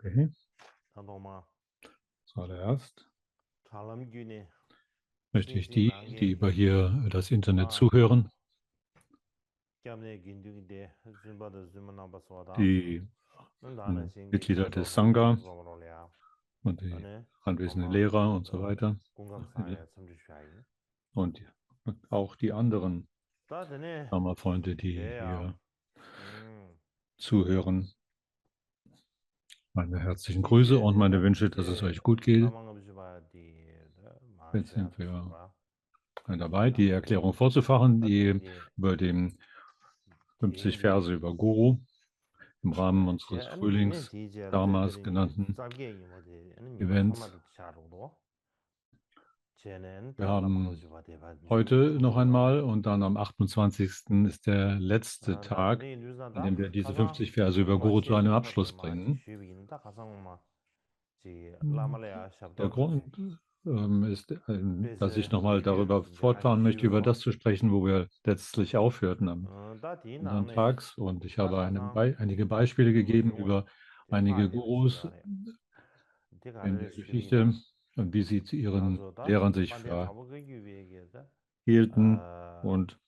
Okay, Tadoma, zuallererst Talam Güne, möchte ich Sneji die, die Lange, über hier das Internet Ma, zuhören, Gamne Gindugde, Zimbada Zimanaba Swada, die Nandana Shingi, Mitglieder Chendo des Hongkong Sangha Zomrolia, und die Ane, anwesenden Toma, Lehrer und so weiter Gungam Saya, Samjishai. und auch die anderen Tadane, Dharma-Freunde, die Dea, hier zuhören. Meine herzlichen Grüße Tije, und meine Wünsche, dass es Tije, euch gut geht. Lamanga Bishiba, die Jetzt Marsha, sind wir Suba, dabei, die Lamanga, Erklärung vorzufachen, die Tadane, über den 50 Tingi, Verse über Guru im Rahmen Je, unseres Ane Dine, Tije, Frühlings-Dharmas Tadane, genannten Zabge, Yimode, Ane Nima Events. Kamadu Charudo. Chenen Wir ta lamang haben juba de ba heute noch chungdo yo. einmal und dann am 28. ist der letzte Da Tag, tene yu zan an da dem wir diese khasang 50 Verse über ngwa Guru zu che einem kho de Abschluss ma chi bringen. shu bi da khasang ma ji Mhm. lama le ya shab Der do du Grund che. ist, dass ich Pese nochmal darüber de kha ji fortfahren shu möchte, über ro. das zu sprechen, wo wir letztlich aufhörten am Da di nang anderen ne Tags. Und ich da habe khasang einige Beispiele ma gegeben shung we. über De pha einige de ba chi Gurus ya re. De kha in re der shu bi na. Geschichte und wie sie zu Da ihren zo da Lehrern sich pan de ta bo ge yu be ge da. verhielten. Und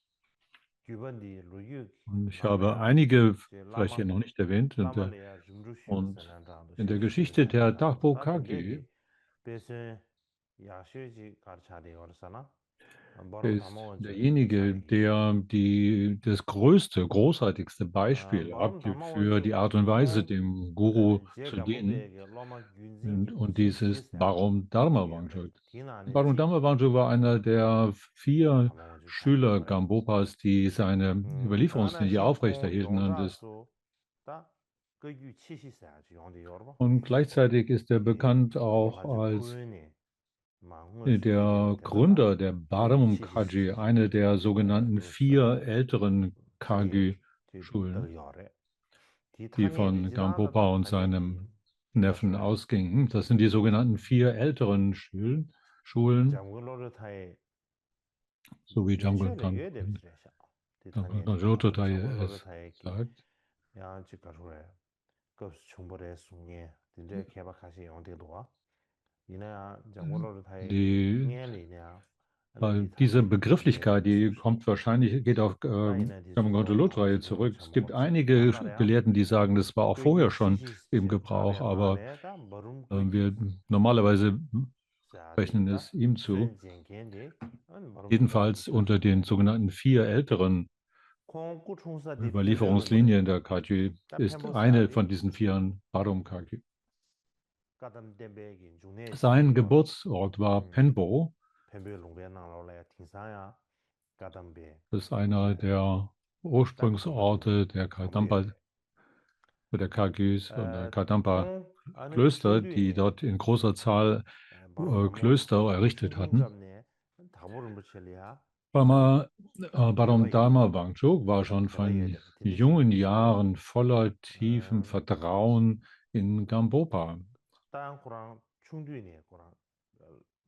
Gyuban di lu yu Und ich nang le habe ya. einige Je vielleicht lama hier noch nicht erwähnt. lama le ya jumru shu ba Und san da do in shi der bi shu bi Geschichte san der da. Dachbo Da de Kage de pese ya shu ji kar cha de war sana. Barom ist tamo wan chu cha derjenige, de gi shu. der das größte, großartigste Beispiel Barom abgibt tamo wan für chu die Art und Weise, kong dem Guru je zu ga bu be dienen. ge loma gyunzin Und, gi und che dies chi ist sa Barom Dharma ge re. Wangchuk. Ti na ne Barom chi Dharma Wangchuk war einer der barom 4 tamo wan chu cha de Schüler war. Gambopas, die seine Da na Überlieferungslinie shi kong aufrechterhielten. yong za su da ge yu chi shi sa ji yong de yor ba. Und gleichzeitig ist er 지 bekannt auch 로가지 als 코엔이 망을 der 수수제베테나다 Gründer der 거기 Bharam Kaji, 치시시시 eine der sogenannten 도스나 4 älteren 지 Kagyu-Schulen, 더여래 die 디타니 von 리지라다다 Gampopa und 타니기 seinem Neffen 가쇼레 ausgingen. Das sind die sogenannten 4 älteren Schulen, 잠글로르 타에 so wie 멘션에 유에데브스레샤 디타니 리지라다 Ganjototai 잠글로르 es 타에기 sagt. 야지 가쇼레 그 충분히 숭예 딘데 개박하시 영대도와 이나 잠글로르 타에 Die, 녜리냐 ane diese 디타니 Begrifflichkeit, die 유에데브스레 kommt wahrscheinlich, geht auf 다이나 디스도 Ganjototai 당시도 zurück. Es gibt 참고지 einige 남말이야 Gelehrten, die sagen, das war auch 그 vorher schon 유치시 im Gebrauch, 답에 aber 나래다 머름 거기 wir normalerweise rechnen 자디다 es ihm zu. 센젠겐데 안 머름 거기 Jedenfalls unter den sogenannten 4 älteren 콩쿠 총사디 펜벨로 머리 Überlieferungslinien der Kagyu 다 ist eine 펜보사디 von diesen 4 Parum Kagyu. 까담 덴베기 중내 Sein 지지도 Geburtsort war Penbo. 펜벨 롱베 나로래 팅사야 까담베 Das ist einer der Ursprungsorte der Kadampa, 가부여래 der Kagyus und der 콩 안에 Kadampa-Klöster, die 충주이네 dort in großer Zahl 바로 담모 Klöster errichtet hatten. 충분감네 다보름 붙일이야 Barom 대박이 Dharma Wangchuk war schon 대박이어야 von 돼. 근데 jungen 시비시 Jahren voller tiefem 어, Vertrauen in Gampopa. 땅 거랑 충주이네 거랑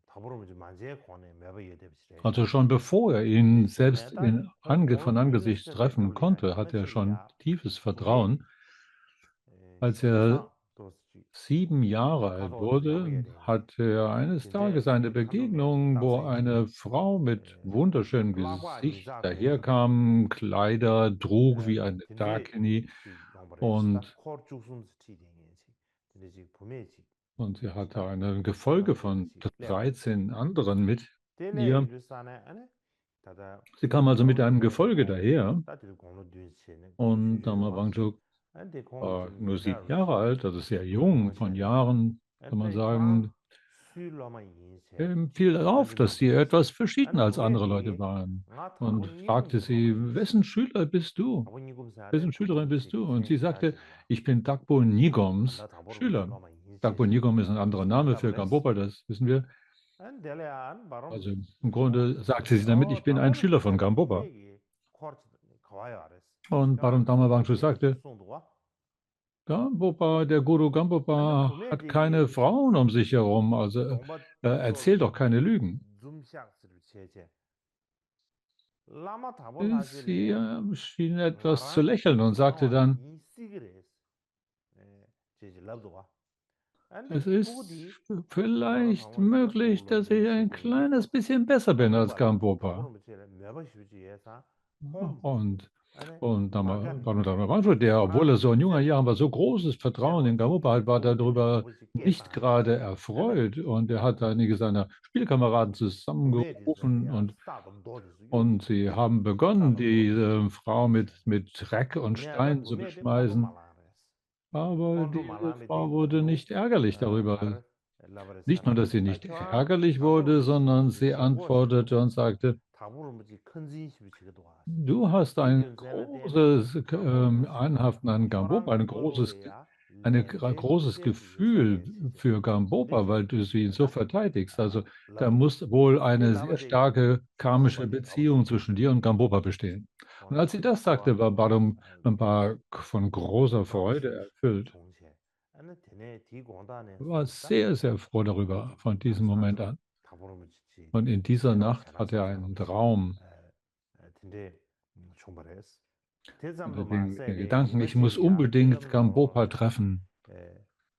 다보름 이제 만제 권에 매버이어야 돼. Also schon bevor er ihn selbst 제네다 von 콩 Angesicht 유니스베 treffen 돌리야 konnte, hatte er schon 나나치야 tiefes 중에 Vertrauen. Als er 시상 또 7 Jahre alt 가도 wurde, 야부야 되네. hatte er eines 진짜 Tages eine 칸도메 Begegnung, wo 딱서이 eine Frau mit wunderschönem 라과 Gesicht 니자 콩지 daherkam, Kleider trug wie eine 근데 Dakini 지 용버레시다 und, 코어 쭉숨 스티딩이지 근데 지 부메지 und sie hatte 시다 ein Gefolge von 가담데지 레바 13 anderen mit 텔레 ihr. 일산에 안에 다다 Sie kam also mit 바로 einem 담아지 Gefolge 콩 daher 따들 공로 뒤치네 und 고수주로 Dama 봐 Wangchuk 안데 콩이 war 좀 nur 7 미나르스 Jahre alt, also sehr jung von 콩고샤네 Jahren, kann man 안데 코랑 sagen. 수일로만 인세 Ihm fiel auf, 안데 dass sie 마부레스 etwas verschieden 안데 als andere Leute 부에디 waren 나 und 다본니금 fragte sie, 들어만 wessen 인세 Schüler bist du? 다본니금 사데 Wessen Schülerin bist 코츠지 du? Und sie sagte, 센샤지와 ich bin Dakpo Nigoms 안다 다보름 Schüler. 줄로만 Dakpo 인세시 Nigom ist ein anderer Name für 나다브레스 Gampopa, das wissen wir. 안데레 안 바롬 Also im Grunde sagte 주스레 sie damit, ich bin ein 다보름 Schüler von 줄레 Gampopa. 부메기 코르치 가와요 아레스 Und 야 Baron Damawangchu 부메디 sagte, 송도와 Gampopa, der Guru 안다 Gampopa hat keine 부메디 Frauen um sich herum, also 동바 erzählt doch keine Lügen. 줌샥스를 제제 라마 다본 Sie 나실레 schien etwas zu 나랑 lächeln und sagte 사와 dann, 이 시그레스 제제 랍도와 Es 아니 ist 두고디 바로 vielleicht 당원 지다 möglich, dass 두고로면 ich ein 시고 kleines bisschen besser bin als 당고발라도 Gambopa. 답으로 미치래 매번 쉬지에서 홈 Und, 아니 und 마간 Ramadancho, der, obwohl er so in jungen Jahren war, so großes Vertrauen in Gambopa hat, war darüber 아버지 nicht 깨다 gerade 아니 erfreut. Und er hat einige seiner Spielkameraden 도매디 zusammengerufen 저기야 싸도 도지스 und 요도 sie haben begonnen, 싸도 도지스 diese Frau 이제 mit Dreck und 내가 Steinen zu 도매디 콘도 beschmeißen. 말라레스 Aber 콘도 diese Frau 말라미디 wurde 콘도 nicht ärgerlich darüber. 가르 Nicht nur, 라바레스나 dass sie nicht 아저 ärgerlich 답으로 wurde, sondern 미치기 sie 신고시고 antwortete und sagte, 답으로 미치 큰 진심이치기도 하시 du hast ein 이견세나 때네 großes 답으로 미치라 Anhaften an Gambopa, 토랑 콜로레야 großes 렌제 Gefühl 유세네 für Gambopa, weil du sie so 나 verteidigst. Also da 라바디 muss wohl 데 eine sehr 라바디 starke karmische 콩바디 Beziehung 가보시고 zwischen dir und Gambopa bestehen. Und als sie das sagte, war Badum ein paar von großer Freude 방시 erfüllt. 종세 아니 되네 디고다네 Er war 다 sehr, sehr froh darüber von diesem Moment 안사죠 an. 답으로 미치지 Und in dieser 내가 Nacht hatte er 잘났어서 einen Traum. 근데 총발했어 Unter 대삼도 den 마세게 Gedanken, ich muss 우메세기야 unbedingt 필름 Gambopa 나로라다 treffen.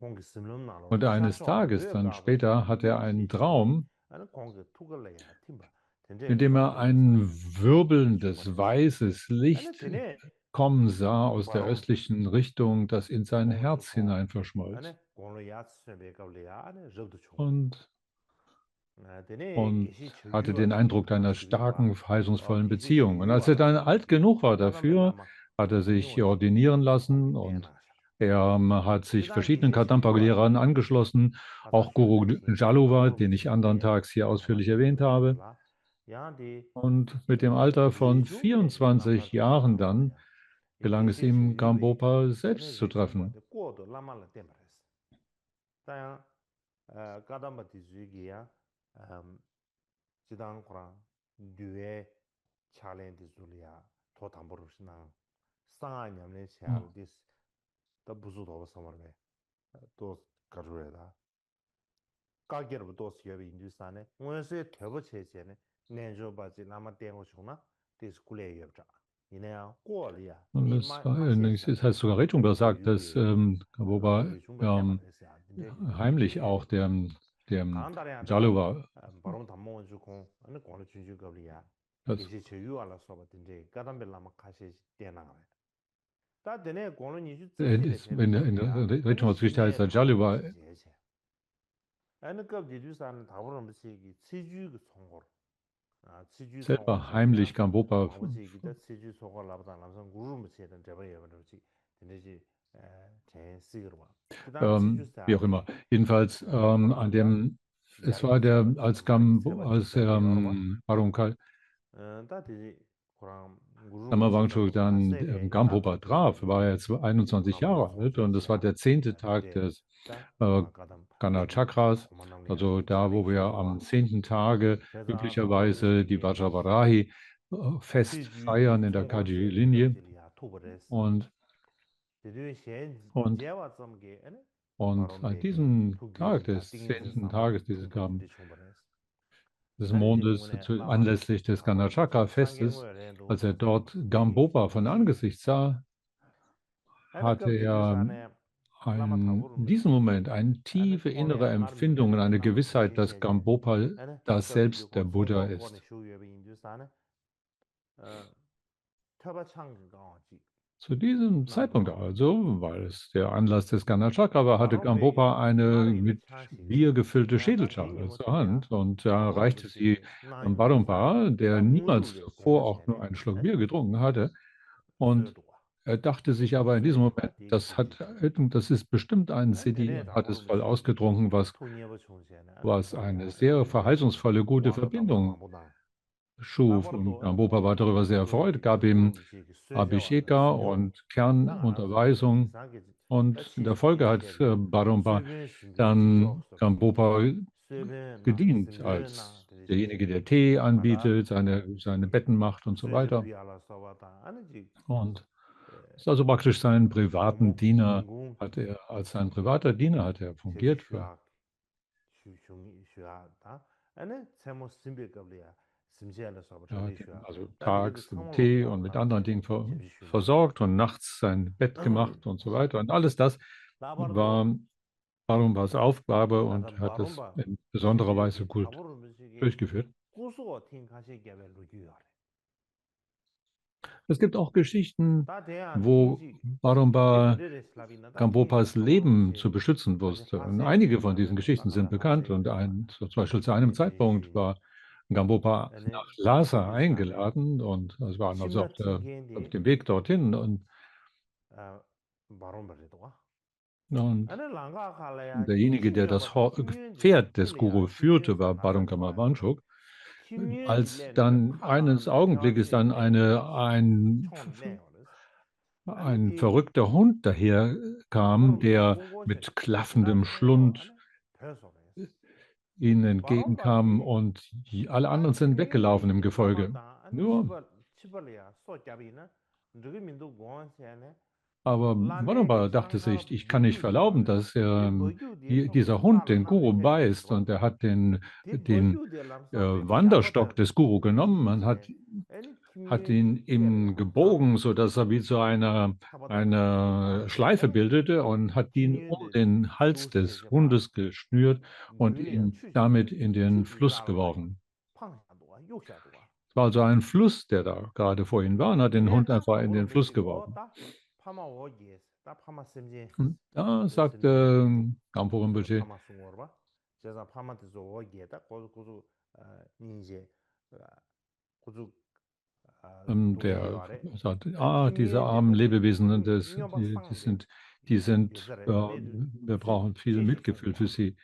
공기 슬름 나로 Und eines 샤쇼 Tages, 왜 dann 가버지 später, hatte er einen 이시지니 Traum, 아니 공기 투걸래야 팀바 in 된제 dem er ein 갑데스네 wirbelndes, 총발했어 weißes 아니 Licht 되네 kommen sah aus der 바로 östlichen Richtung, das in sein 공을 Herz 주고 hinein 아니 verschmolz. 공을 야스에 배가려야 아니 저도 총 Und, 되네 und 계시 hatte 저유와 den Eindruck 좀 einer 시기와 starken, verheißungsvollen 계시 Beziehung. Und als er 저유와라 dann 서바 alt genug war 가담벨 dafür, 라마 hat er sich 가담요시 ordinieren lassen 공을 und 깨나셔 er hat sich 대단 verschiedenen 계시 Kadampa-Lehrern 저유와라 angeschlossen, 가사 auch Guru 휴대티 Jaluva, 답으로 den ich 미치기 anderen Tags hier 공하나 ausführlich erwähnt habe. 요소라 야디 Und mit dem Alter von 예중에 24 남사도 Jahren dann 나와야 이 gelang es 계시 ihm, 저유의 Gambopa 아니 selbst zu treffen. 리중과데 꼬도 라마라 때말했어 다야 가담바티 주기야 지당 코랑 듀에 챌린지 줄이야 더 담보르시나 상하냐면 챌린지 더 부수도 버서머네 또 가르에다 가게로 또 시에비 인두산에 원세 퇴버 체제네 내조 바지 라마 땡고 쇼나 디스쿨레 예브자 이내야 꼬리야 Und 니 es heißt sogar Rechtschumber sagt, dass Gambopa 요즘바 때말했어 근데 heimlich auch dem 강달에다가 Jaluva 바로 담모 주고 어느 거는 준주거리야 das, 계시 저유알아 써봤든지 까담벨라마 카시 때나가 다 되네 거는 이주 뜻이래 in 되거리야 der 아니 Rechtschumber heißt 심해 der Jaluva. 답으로지 제제 아니 그 디두산은 답으로 미치기 치주 그 송거 아 치주 송거 Selber heimlich 저기야 Gambopa, 아버지 기타 치주 송거 라보다 남성 구름 미치던 저번에 여러분이 되지 제 시그로 그다음 wie 치주사 auch immer. Jedenfalls es war als Barung 다 되지 그럼 구름 Dammerwangchuk 미치던 dann 마세게 Gambopa 야도 traf, war er jetzt 또 21 답으로 Jahre alt und es war 송주시야 der 10. Tag 근데 des 다 äh, 마가담 Gana 되게 Chakras, 고만남리야 also da, wo wir am 챌린지와 10. Tage 제가 답으로 üblicherweise die 미치기 Vajravarahi Fest 치주의 feiern in der 송골세 Kaji-Linie. 벽질이야 토벌했어 Und, 대두의 시 und, 제와 점게 und an 바롬베기 diesem Tag 투규지다 des 띵인지 10. 삼아 Tages 퉁바디디 총벌했어 des 아니 이제 Mondes 문에 라마 anlässlich des 답으로 미치 Ganachakra-Festes, 상경고열에도 als er dort 이 Gambopa von Angesicht sah, 아니 hatte er 급디두산에 라마 답으로 in diesem 미치기 Moment eine 아니 tiefe 콘에 innere Empfindung und 알마르미베 eine 라마 Gewissheit, dass 대신세제 Gambopa 아니 das selbst der 급디두고 Buddha 송고 고네 ist. 쇼유에 인두산에 터바창가지 Zu diesem Zeitpunkt 남도 also, weil es der Anlass des Ganachakra war, hatte 바롬베기 Gambopa eine 나리기도 mit 차시기 Bier gefüllte 내가 되게 Schädelschale zur 못해야 Hand und er 답으로 reichte sie 미치기 나 an 인두산에 Badumpa, der 다 niemals 무유를 zuvor auch nur 세네세네 einen Schluck 아니 Bier getrunken hatte. Und 수요도가 er dachte sich aber in diesem 수요도가 Moment, 되게 고지시 das ist bestimmt ein 아니 Siddhi 되네 und hat 답으로 es voll 미치기 ausgetrunken, 토니에버 총세네 아니 was eine 콜리아 sehr 렌제 verheißungsvolle, gute 고아도 답으로 Verbindung 마보다 schuf. Und 나버도 Gambopa war darüber sehr erfreut, 고지 gab 답으로 ihm 미치기 쇠자와 Abhisheka 신경 und 나가서 좀 Kernunterweisung. 이상하게 Und in der Folge hat 치시기시에도 Barumpa 쇠변 신경 dann 지지없어 Gambopa 쇠변나 gedient 심변나 als derjenige, 되시지 der Tee 마다 anbietet, seine Betten macht und so 쇠저 weiter. 비알아서와다 아니지 Und ist also praktisch seinen privaten 공공 Diener, 공공 als sein privater Diener hat er fungiert für. 쉐슈아 슈슈이슈아다 아니 세모 심베가블이야 심지알아서 Er hat ihn 버리슈아 also 다리기도 tags mit 상월로 Tee und mit anderen 고라마체 Dingen 셰비슈나 versorgt und nachts sein Bett gemacht und so weiter. Und alles das 라바르도 war Barumba's Aufgabe 나다 und hat es 바론바 in besonderer Weise 시제기 gut 타보르 미시기 durchgeführt. 구수어 팀카시 개벨로 유요래. Es gibt auch Geschichten, 다 대한 wo 팀시 Barumba 레베레레 슬라비나 다 팀시 Gampopas 타보르 Leben 미시 zu beschützen 아주 wusste. Und 파세 einige von diesen 남네도 Geschichten sind 나가라 bekannt. 파세 Und 도와 zum Beispiel zu einem Zeitpunkt 이제 war Gampopa 에네 nach Lhasa 시주산에 eingeladen und es waren also 심나 auf 팅겐디 dem Weg dorthin. 아 바론바리도와 Und 아니 랑가 칼라야 derjenige, der das 김윤바 김윤디 Pferd des 킬이야 Guru führte, war 김윤사 Barun 나사도와야 Wanchuk. Als 김윤디레네 dann eines 팔랑한데 Augenblickes dann 벼랑신네 총네 아니 ein 디 verrückter Hund daherkam, 타보르 der 공고세 mit klaffendem 지나치는 Schlund 아니 배소레 ihnen entgegenkam 바론바디 und alle 다 anderen sind weggelaufen im 김윤디 Gefolge. 가마다 아니 Nur, 치벌이야 소잡이나 르기민도 공원세네 aber 라네디 Wunderbar dachte 상가 sich, ich kann nicht verlauben, 버규디와레 dass 디 버규디 dieser 총기 Hund den 살라나베 Guru beißt 헤베도와 und er hat 디 den 버규디 람사베 Wanderstock 샤바다 des Guru genommen, man 디세 애니 hat ihn 김윤디 ihm 깰이야 다 gebogen, sodass er wie so 타바다 eine Schleife 망제네 bildete und hat ihn um 김윤디 den Hals des 도시체제바 Hundes geschnürt und 뮬리야 ihn 추시 damit in den 추시 Fluss 살라야 geworfen. 팡샤도와 요샤도와 Es war also ein Fluss, der da gerade vor ihnen war und hat den Hund 네다 einfach in 타보르 den Fluss 미시고 geworfen. 다 파마 오기에스 다 파마 셈제 Und da 셈제 sagte Gampo 그래서 Rinpoche, 파마 숭어봐 제가 파마트서 오기에다 고주 닌제 고주 der 동기와래 sagte, diese 김윤데 armen 보고 Lebewesen, 인여바 상제 요새래 wir brauchen viel 제시 Mitgefühl für 소리야 sie.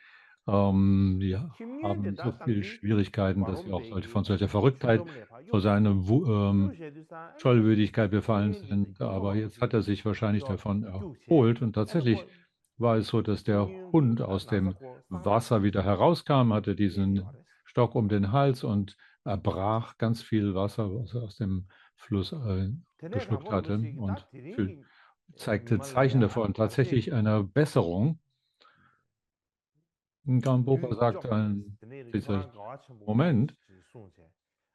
Die 김윤데 haben so 다 viele 당기 Schwierigkeiten, dass sie auch 바론베기 von solcher Verrücktheit, 고충점을 봐 vor seiner 요새도사 아니 Tollwütigkeit befallen 김윤디는 sind. Aber jetzt hat 요바바지 er sich wahrscheinlich 요 davon 요새 erholt. Und 아니 tatsächlich 고 war es so, dass der 김윤디 Hund 다 aus dem 나서고 Wasser 상하다 wieder herauskam, hatte 얘기 diesen 말했어 Stock um den Hals und erbrach ganz viel Wasser, was er aus dem Fluss 되네 geschluckt 가보는 hatte 것이 다 und 드링기 zeigte Zeichen 니말라야 davon 아니 tatsächlich 파세기 einer Besserung. Gambopa sagte 뉴적레스 an 드네르 dieser 교란 가와천 보고 Moment, 순세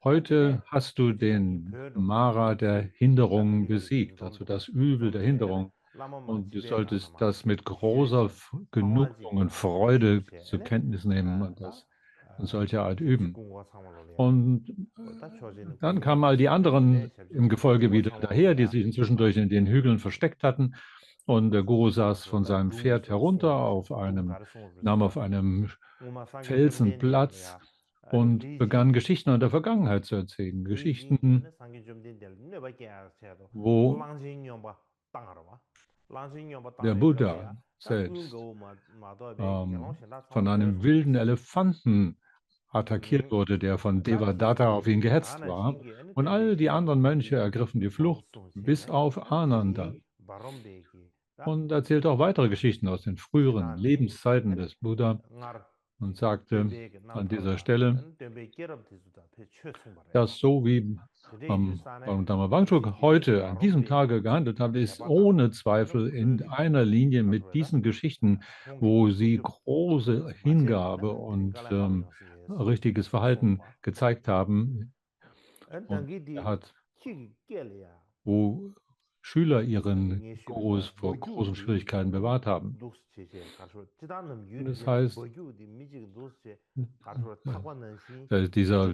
heute 안테네 hast du 디자기 den 별로 Mara der 시 Hinderung 다들리가리 besiegt, also 딩동도 das Übel der 좀세네 Hinderung. 라마마 Und du 지베가 solltest 나마 das mit großer 슈에시 Genugtuung und 황화지가 Freude zur 슈세네 Kenntnis nehmen und 아다 das in solcher Art üben. 직공과 상월로야 Und 다 쳐지는 dann 고유 kamen all die 시간에 anderen im 셀주시 Gefolge 직공과 wieder daher, die 상월로야 sich inzwischendurch in den Hügeln versteckt hatten. Und der Guru saß von 다 seinem Pferd 룽소 herunter 송어스 룽 nahm 가르송어스야 auf einem 우마 상기 Felsen 좀 Platz 된데야 아니 und begann 리지 Geschichten aus der Vergangenheit zu erzählen. 리지 Geschichten, 에네 상기 좀 된데 네바게 알아채도 wo 랑신녀바 땅하러와 랑신녀바 der 땅에 Buddha 가봐야 다 selbst 근거 마도베 개롱신다 von 상을 einem 배송을 wilden Elefanten attackiert wurde, der von 다 Devadatta auf 티시 ihn gehetzt 나는 war. 신기 에네 Und all die 덴베기 anderen Mönche 디 ergriffen die Flucht, bis 망송세네 auf Ananda. 디 바롬베기 다 Und erzählte auch weitere Geschichten aus den früheren 지나데 Lebenszeiten 에네 des Buddha ngar und sagte 덴베기 an dieser 남파라 Stelle, 에네 덴베기 깨럽티스다 배 최송바래도 dass so wie 드레 유산에 Bhagavad Dhamma 미시기 heute an diesem 바롬베기 Tage gehandelt hat, ist 개바다 ohne 에네 Zweifel in 그디 einer Linie mit 가져다 diesen Geschichten, 통기 wo sie 수줍 große Hingabe 마제르다 und 드링갈에 하고 영수에서 richtiges Verhalten 송바 gezeigt haben. 엔 Und er 당기디 hat, 키기 깨려야 wo Schüler 상기 ihren Gurus 녜시보다 vor großen 버규디 Schwierigkeiten bewahrt haben. 녹스체제 가서 지단은 Und das 유리지나 heißt, 버규디 미지 녹스체 가서 타고는 시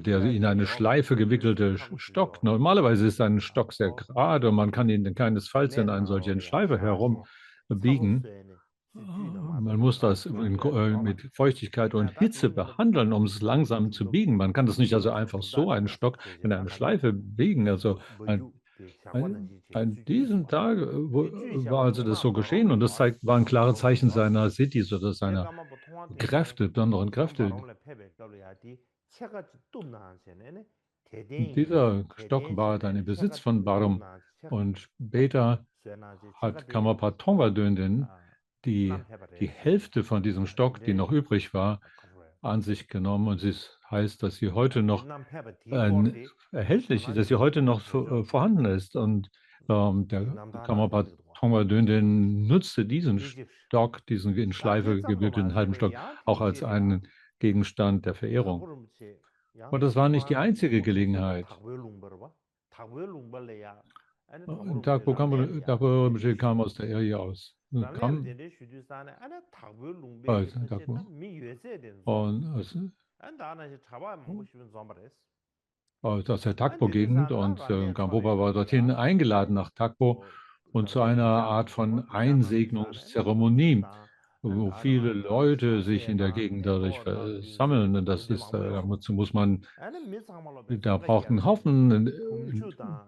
der in eine 지키라게 Schleife 그래서 gewickelte 타고 Stock. 싶죠 Normalerweise ist ein Stock sehr 어 gerade und man kann ihn keinesfalls in eine solche 내나로야 Schleife herum 샤소 biegen. 사고스에네 주주는 Man muss 마도로다 das 주주야 봐봐 mit Feuchtigkeit und 다 Hitze 주는 behandeln, um es langsam zu 딩도 biegen. Man kann das nicht also 딩도서 einfach so einen 딩다디다 Stock in 제제다 eine 가서 Schleife biegen. Also 버규 샤관은 시 an 주주시 diesem 봐 Tag 주주시 war 샤관 also das 누나 so geschehen und 바롬레 das 와 waren klare Zeichen 바롬레 seiner Siddhis oder seiner 내가 뭐 통화되네 Kräfte, besonderen Kräfte. 바롬레 패백걸야디 체가 ጡ나한세네 대대인기 Dieser Stock war dann 대대인세네 im Besitz 체가 von Barum ጡ나 체가 und später 쇠나지 체가 hat 되네 Karmapa Tongpa Dönden 아 die, die 남패바레스 Hälfte von diesem Stock, die noch 네 übrig war, 가져요 an sich genommen und es heißt, dass sie heute noch 남패바 디고르디 erhältlich ist, dass sie 전환지 heute noch 조정 vorhanden ist. Und der 남다나 Karmapa 되거든 Tongpa Dönden nutzte diesen 이집 Stock, diesen in Schleife 다대장로 gewickelten halben 말세베 Stock, auch als 양팅시리아 einen Gegenstand der Verehrung. 가보름치 Und das war nicht die 양팅시와 einzige 목소리도 Gelegenheit. 닭웰룽버봐 닭웰룽벌레야 아니 Thakpo 라멜이야 kam aus der Area aus. 라멜 Kam, 데데 슈두산에 아니 타고 룽베게 사실 딱 Thakpo. 미외세 된 Und 좀바 es, 안 다나시 잡아 먹고 싶은 좀바레스 aus der 안 데데 Thakpo-Gegend 산다 und 라멜 Gambopa war dorthin 초레야야 eingeladen nach Thakpo 뭐 und zu einer 라멜 Art 장도 von 뭐 비자나 비자네 아니 Einsegnungszeremonie, 공주다 안 wo viele 다정한 다 Leute sich in der 샤세다 Gegend dadurch 네버다 뮤즈 versammeln. Und das 뮤즈 ist, 망보여 dazu muss man, 아니 미상말로 da 베송가 braucht ein 이야네 Haufen 공주다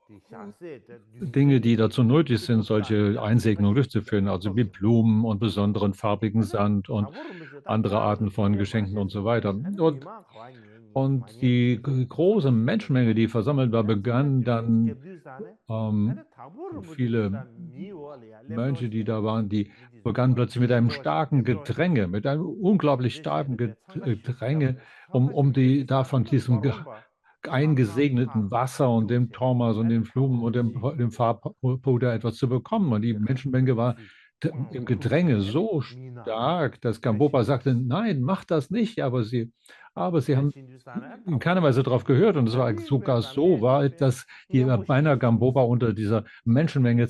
디 샤세다 Dinge, 뮤즈데 die dazu nötig sind, 시도다 solche 미야 Einsegnungen durchzuführen, also wie 톱소 Blumen und besonderen farbigen 아니 Sand und 다보르면서 다 andere Arten 갸르도 von 딘데 Geschenken und so 마셰스기 weiter. 아니 Und, 미마 가와니 und 마녜 die 딘데 große Menschenmenge, die versammelt war, 아니 진짜 begann 딘데 dann 겹두사네 아니 ähm, 다보르면서 viele 다 미월이야 Mönche, die 렙로시 da waren, die begannen 미디즈고 plötzlich mit einem 렙로시 starken 렙로시 Gedränge, mit einem unglaublich starken 디제셰데 Gedränge, 상가슈키야브레 um 상가슈키데 die davon 사람다 diesem 바롬바 eingesegneten Wasser und dem 람탕파 Thomas und 아니 den Blumen und dem 타보르면서 Farbpuder etwas zu bekommen. Und die Menschenmenge war 가르치 im 꽝 Gedränge 푸르시네 so 미나레 stark, dass Gambopa sagte, 아레신두레스 nein, mach das nicht. Aber sie haben 아레신두사네 in keiner Weise darauf 타보르면서 gehört. Und es war 아니 sogar so 베라메 weit, 데베 dass die beinahe Gambopa 녀모시기시스 unter dieser Menschenmenge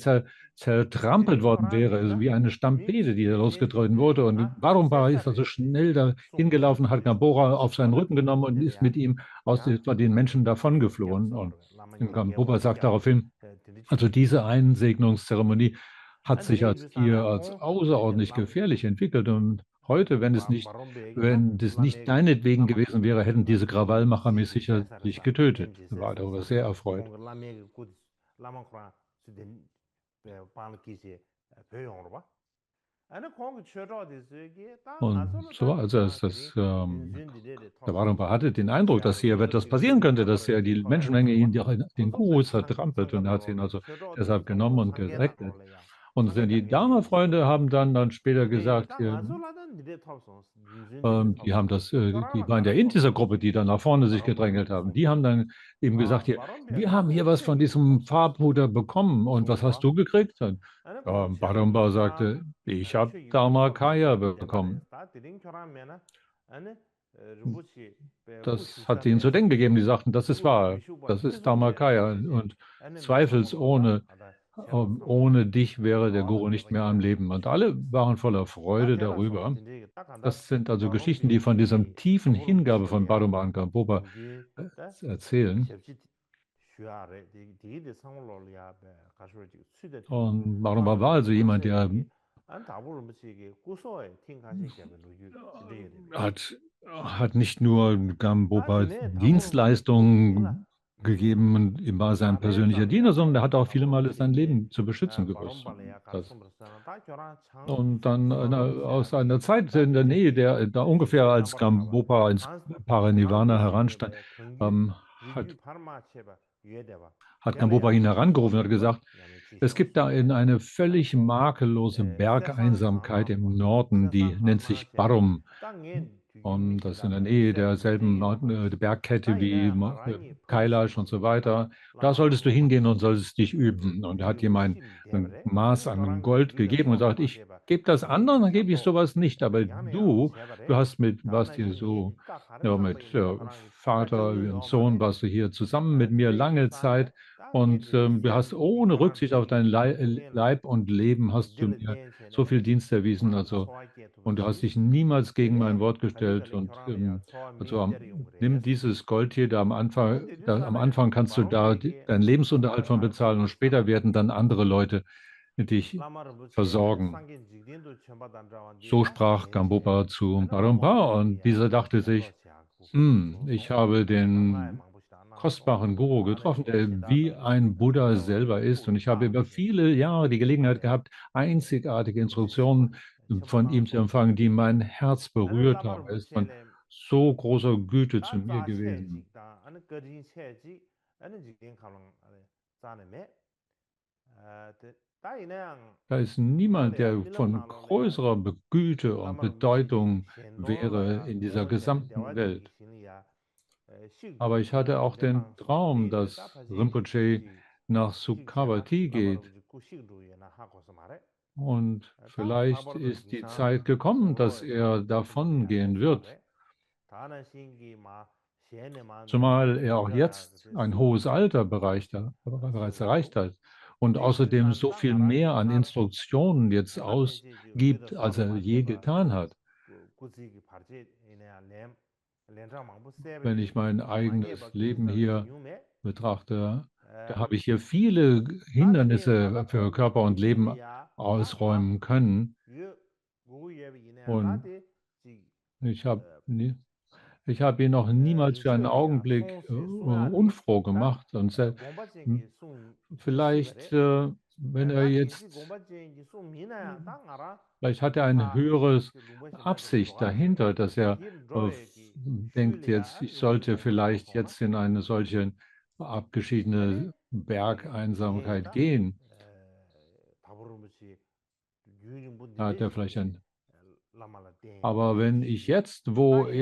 zertrampelt 디린 worden wäre, also 코란게다 wie eine Stampede, die da losgetreten wurde. Und 아 Barumba ist also 세사레시 schnell da hingelaufen, hat Gamboa auf seinen Rücken genommen und ist mit ihm vor den Menschen davongeflohen. Und Gamboa sagt daraufhin, also diese Einsegnungszeremonie hat sich als ihr als außerordentlich gefährlich entwickelt. Und heute, wenn das nicht deinetwegen gewesen wäre, hätten diese Krawallmacher mich sicherlich getötet. Er war darüber sehr erfreut. Und so war also der Warumpa hatte den Eindruck, dass hier etwas passieren könnte, dass ja die Menschenmenge ihn den Guru zertrampelt und er hat ihn also deshalb genommen und gerettet. Und die Dharma-Freunde haben dann später gesagt, die waren ja in dieser Gruppe, die dann nach vorne sich gedrängelt haben. Die haben dann eben gesagt, hier, wir haben hier was von diesem Farbpuder bekommen. Und was hast du gekriegt? Und Baramba sagte, ich habe Dharmakaya bekommen. Das hat ihnen zu denken gegeben. Die sagten, das ist wahr, das ist Dharmakaya. Und zweifelsohne, ohne dich wäre der Guru nicht mehr am Leben. Und alle waren voller Freude darüber. Das sind also Geschichten, die von dieser tiefen Hingabe von Baruma und Gampopa erzählen. Und Baruma war also jemand, der hat nicht nur Gampopa Dienstleistungen gegeben und ihm war sein persönlicher Diener, sondern er hat auch viele Male sein Leben zu beschützen gewusst. Und dann aus einer Zeit in der Nähe, da ungefähr als Gampopa ins Parinirvana heranstand, hat Gampopa ihn herangerufen und hat gesagt, es gibt da eine völlig makellose Bergeinsamkeit im Norden, die nennt sich Barum. Und das ist in der Nähe derselben Bergkette wie Kailash und so weiter. Da solltest du hingehen und solltest dich üben. Und er hat ihm ein Maß an Gold gegeben und sagt, ich gebe das anderen, dann gebe ich sowas nicht. Aber du warst hier so, ja, mit Vater und Sohn, warst du hier zusammen mit mir lange Zeit. Und du hast ohne Rücksicht auf dein Leib und Leben hast du mir so viel Dienst erwiesen. Also, und du hast dich niemals gegen mein Wort gestellt. Und nimm dieses Gold hier, am Anfang kannst du da deinen Lebensunterhalt von bezahlen und später werden dann andere Leute dich versorgen. So sprach Gampopa zu Barumpa und dieser dachte sich, ich habe den kostbaren Guru getroffen, der wie ein Buddha selber ist. Und ich habe über viele Jahre die Gelegenheit gehabt, einzigartige Instruktionen von ihm zu empfangen, die mein Herz berührt haben. Er ist von so großer Güte zu mir gewesen. Da ist niemand, der von größerer Güte und Bedeutung wäre in dieser gesamten Welt. Aber ich hatte auch den Traum, dass Rinpoche nach Sukhavati geht. Und vielleicht ist die Zeit gekommen, dass er davon gehen wird. Zumal er auch jetzt ein hohes Alter bereits erreicht hat und außerdem so viel mehr an Instruktionen jetzt ausgibt, als er je getan hat. Wenn ich mein eigenes Leben hier betrachte, da habe ich hier viele Hindernisse für Körper und Leben ausräumen können. Und ich habe ich habe ihn noch niemals für einen Augenblick unfroh gemacht. Und m- vielleicht, wenn er jetzt, vielleicht hat er eine höhere Absicht dahinter, dass er denkt jetzt, ich sollte vielleicht jetzt in eine solche abgeschiedene Bergeinsamkeit gehen. Da hat er vielleicht ein. Aber wenn ich jetzt, wenn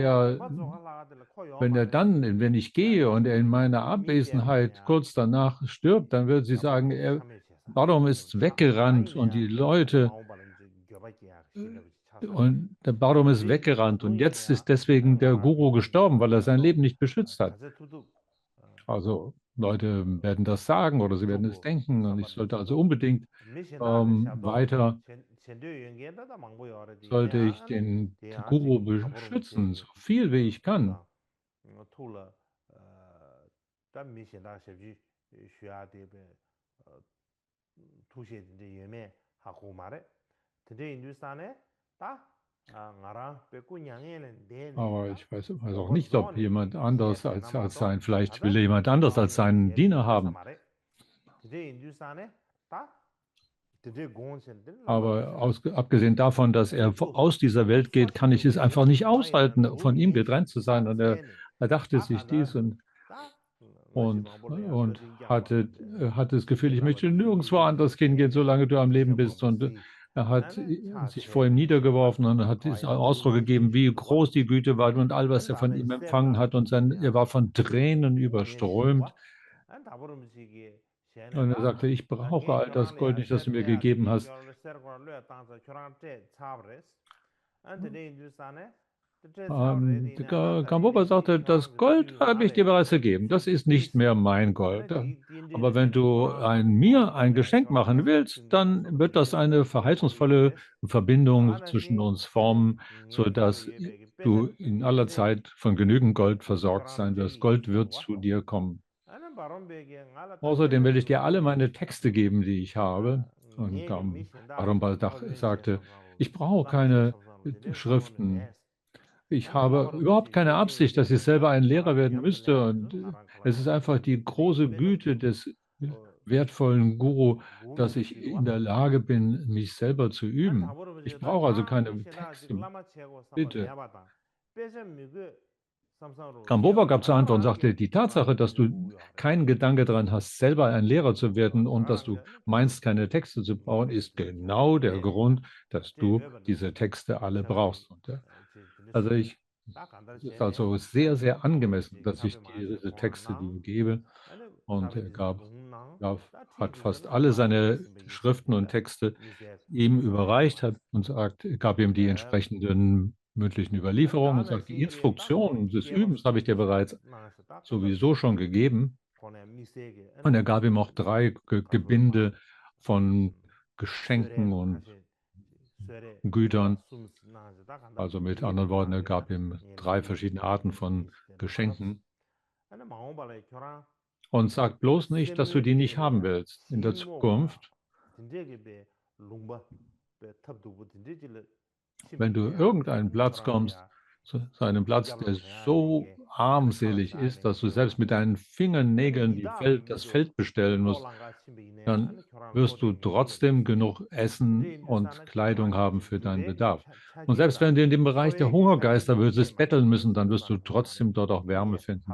ich gehe und er in meiner Abwesenheit kurz danach stirbt, dann wird sie sagen, Barum ist weggerannt und die Leute, und der Barum ist weggerannt und jetzt ist deswegen der Guru gestorben, weil er sein Leben nicht beschützt hat. Also Leute werden das sagen oder sie werden es denken und ich sollte also unbedingt weiter, sollte ich den Guru beschützen, so viel wie ich kann. Aber ich weiß auch nicht, ob jemand anders als sein, vielleicht will jemand anders als seinen Diener haben. Aber abgesehen davon, dass er aus dieser Welt geht, kann ich es einfach nicht aushalten, von ihm getrennt zu sein. Und er dachte sich dies und hatte das Gefühl, ich möchte nirgendwo anders hingehen, solange du am Leben bist. Und er hat sich vor ihm niedergeworfen und hat diesen Ausdruck gegeben, wie groß die Güte war und all, was er von ihm empfangen hat. Und er war von Tränen überströmt. Und er sagte, ich brauche all das Gold nicht, das du mir gegeben hast. Gamboa sagte, das Gold habe ich dir bereits gegeben. Das ist nicht mehr mein Gold. Aber wenn du mir ein Geschenk machen willst, dann wird das eine verheißungsvolle Verbindung zwischen uns formen, sodass du in aller Zeit von genügend Gold versorgt sein wirst. Gold wird zu dir kommen. Außerdem will ich dir alle meine Texte geben, die ich habe. Und Barumbaldach sagte, ich brauche keine Schriften. Ich habe überhaupt keine Absicht, dass ich selber ein Lehrer werden müsste. Und es ist einfach die große Güte des wertvollen Guru, dass ich in der Lage bin, mich selber zu üben. Ich brauche also keine Texte. Bitte. Gamboba gab zur Antwort und sagte, die Tatsache, dass du keinen Gedanke daran hast, selber ein Lehrer zu werden und dass du meinst, keine Texte zu brauchen, ist genau der Grund, dass du diese Texte alle brauchst. Also es ist also sehr, sehr angemessen, dass ich diese Texte dir gebe. Und er hat fast alle seine Schriften und Texte ihm überreicht, gab ihm die entsprechenden mündlichen Überlieferungen und sagt, die Instruktionen des Übens habe ich dir bereits sowieso schon gegeben. Und er gab ihm auch 3 Gebinde von Geschenken und Gütern. Also mit anderen Worten, er gab ihm 3 verschiedene Arten von Geschenken und sagt bloß nicht, dass du die nicht haben willst in der Zukunft. Wenn du irgendeinen Platz kommst, zu einem Platz, der so armselig ist, dass du selbst mit deinen Fingernägeln das Feld bestellen musst, dann wirst du trotzdem genug Essen und Kleidung haben für deinen Bedarf. Und selbst wenn du in dem Bereich der Hungergeister würdest betteln müssen, dann wirst du trotzdem dort auch Wärme finden.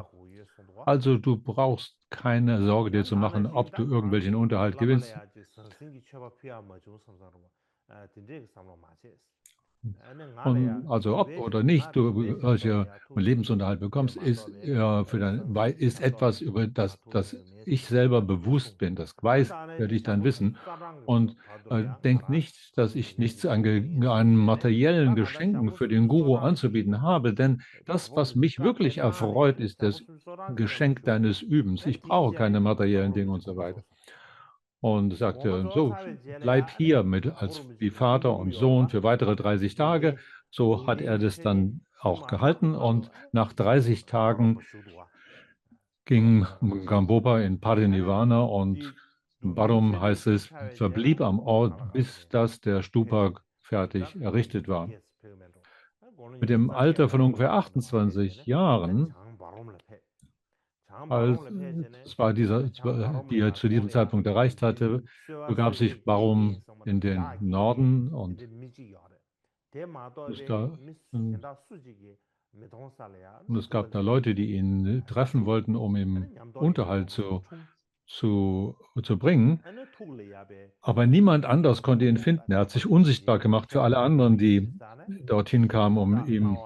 Also du brauchst keine Sorge dir zu machen, ob du irgendwelchen Unterhalt gewinnst. Und also ob oder nicht du solche Lebensunterhalt bekommst, ist etwas, über das ich selber bewusst bin. Das werde ich dann wissen. Und denkt nicht, dass ich nichts an materiellen Geschenken für den Guru anzubieten habe, denn das, was mich wirklich erfreut, ist das Geschenk deines Übens. Ich brauche keine materiellen Dinge und so weiter. Und sagte, so, bleib hier mit als wie Vater und Sohn für weitere 30 Tage. So hat er das dann auch gehalten. Und nach 30 Tagen ging Gambopa in Parinirvana und Barum heißt es, verblieb am Ort, bis dass der Stupa fertig errichtet war. Mit dem Alter von ungefähr 28 Jahren, als es war die er zu diesem Zeitpunkt erreicht hatte, begab sich Barum in den Norden und es, da, und es gab da Leute, die ihn treffen wollten, um ihm Unterhalt zu bringen. Aber niemand anders konnte ihn finden. Er hat sich unsichtbar gemacht für alle anderen, die dorthin kamen, um ihn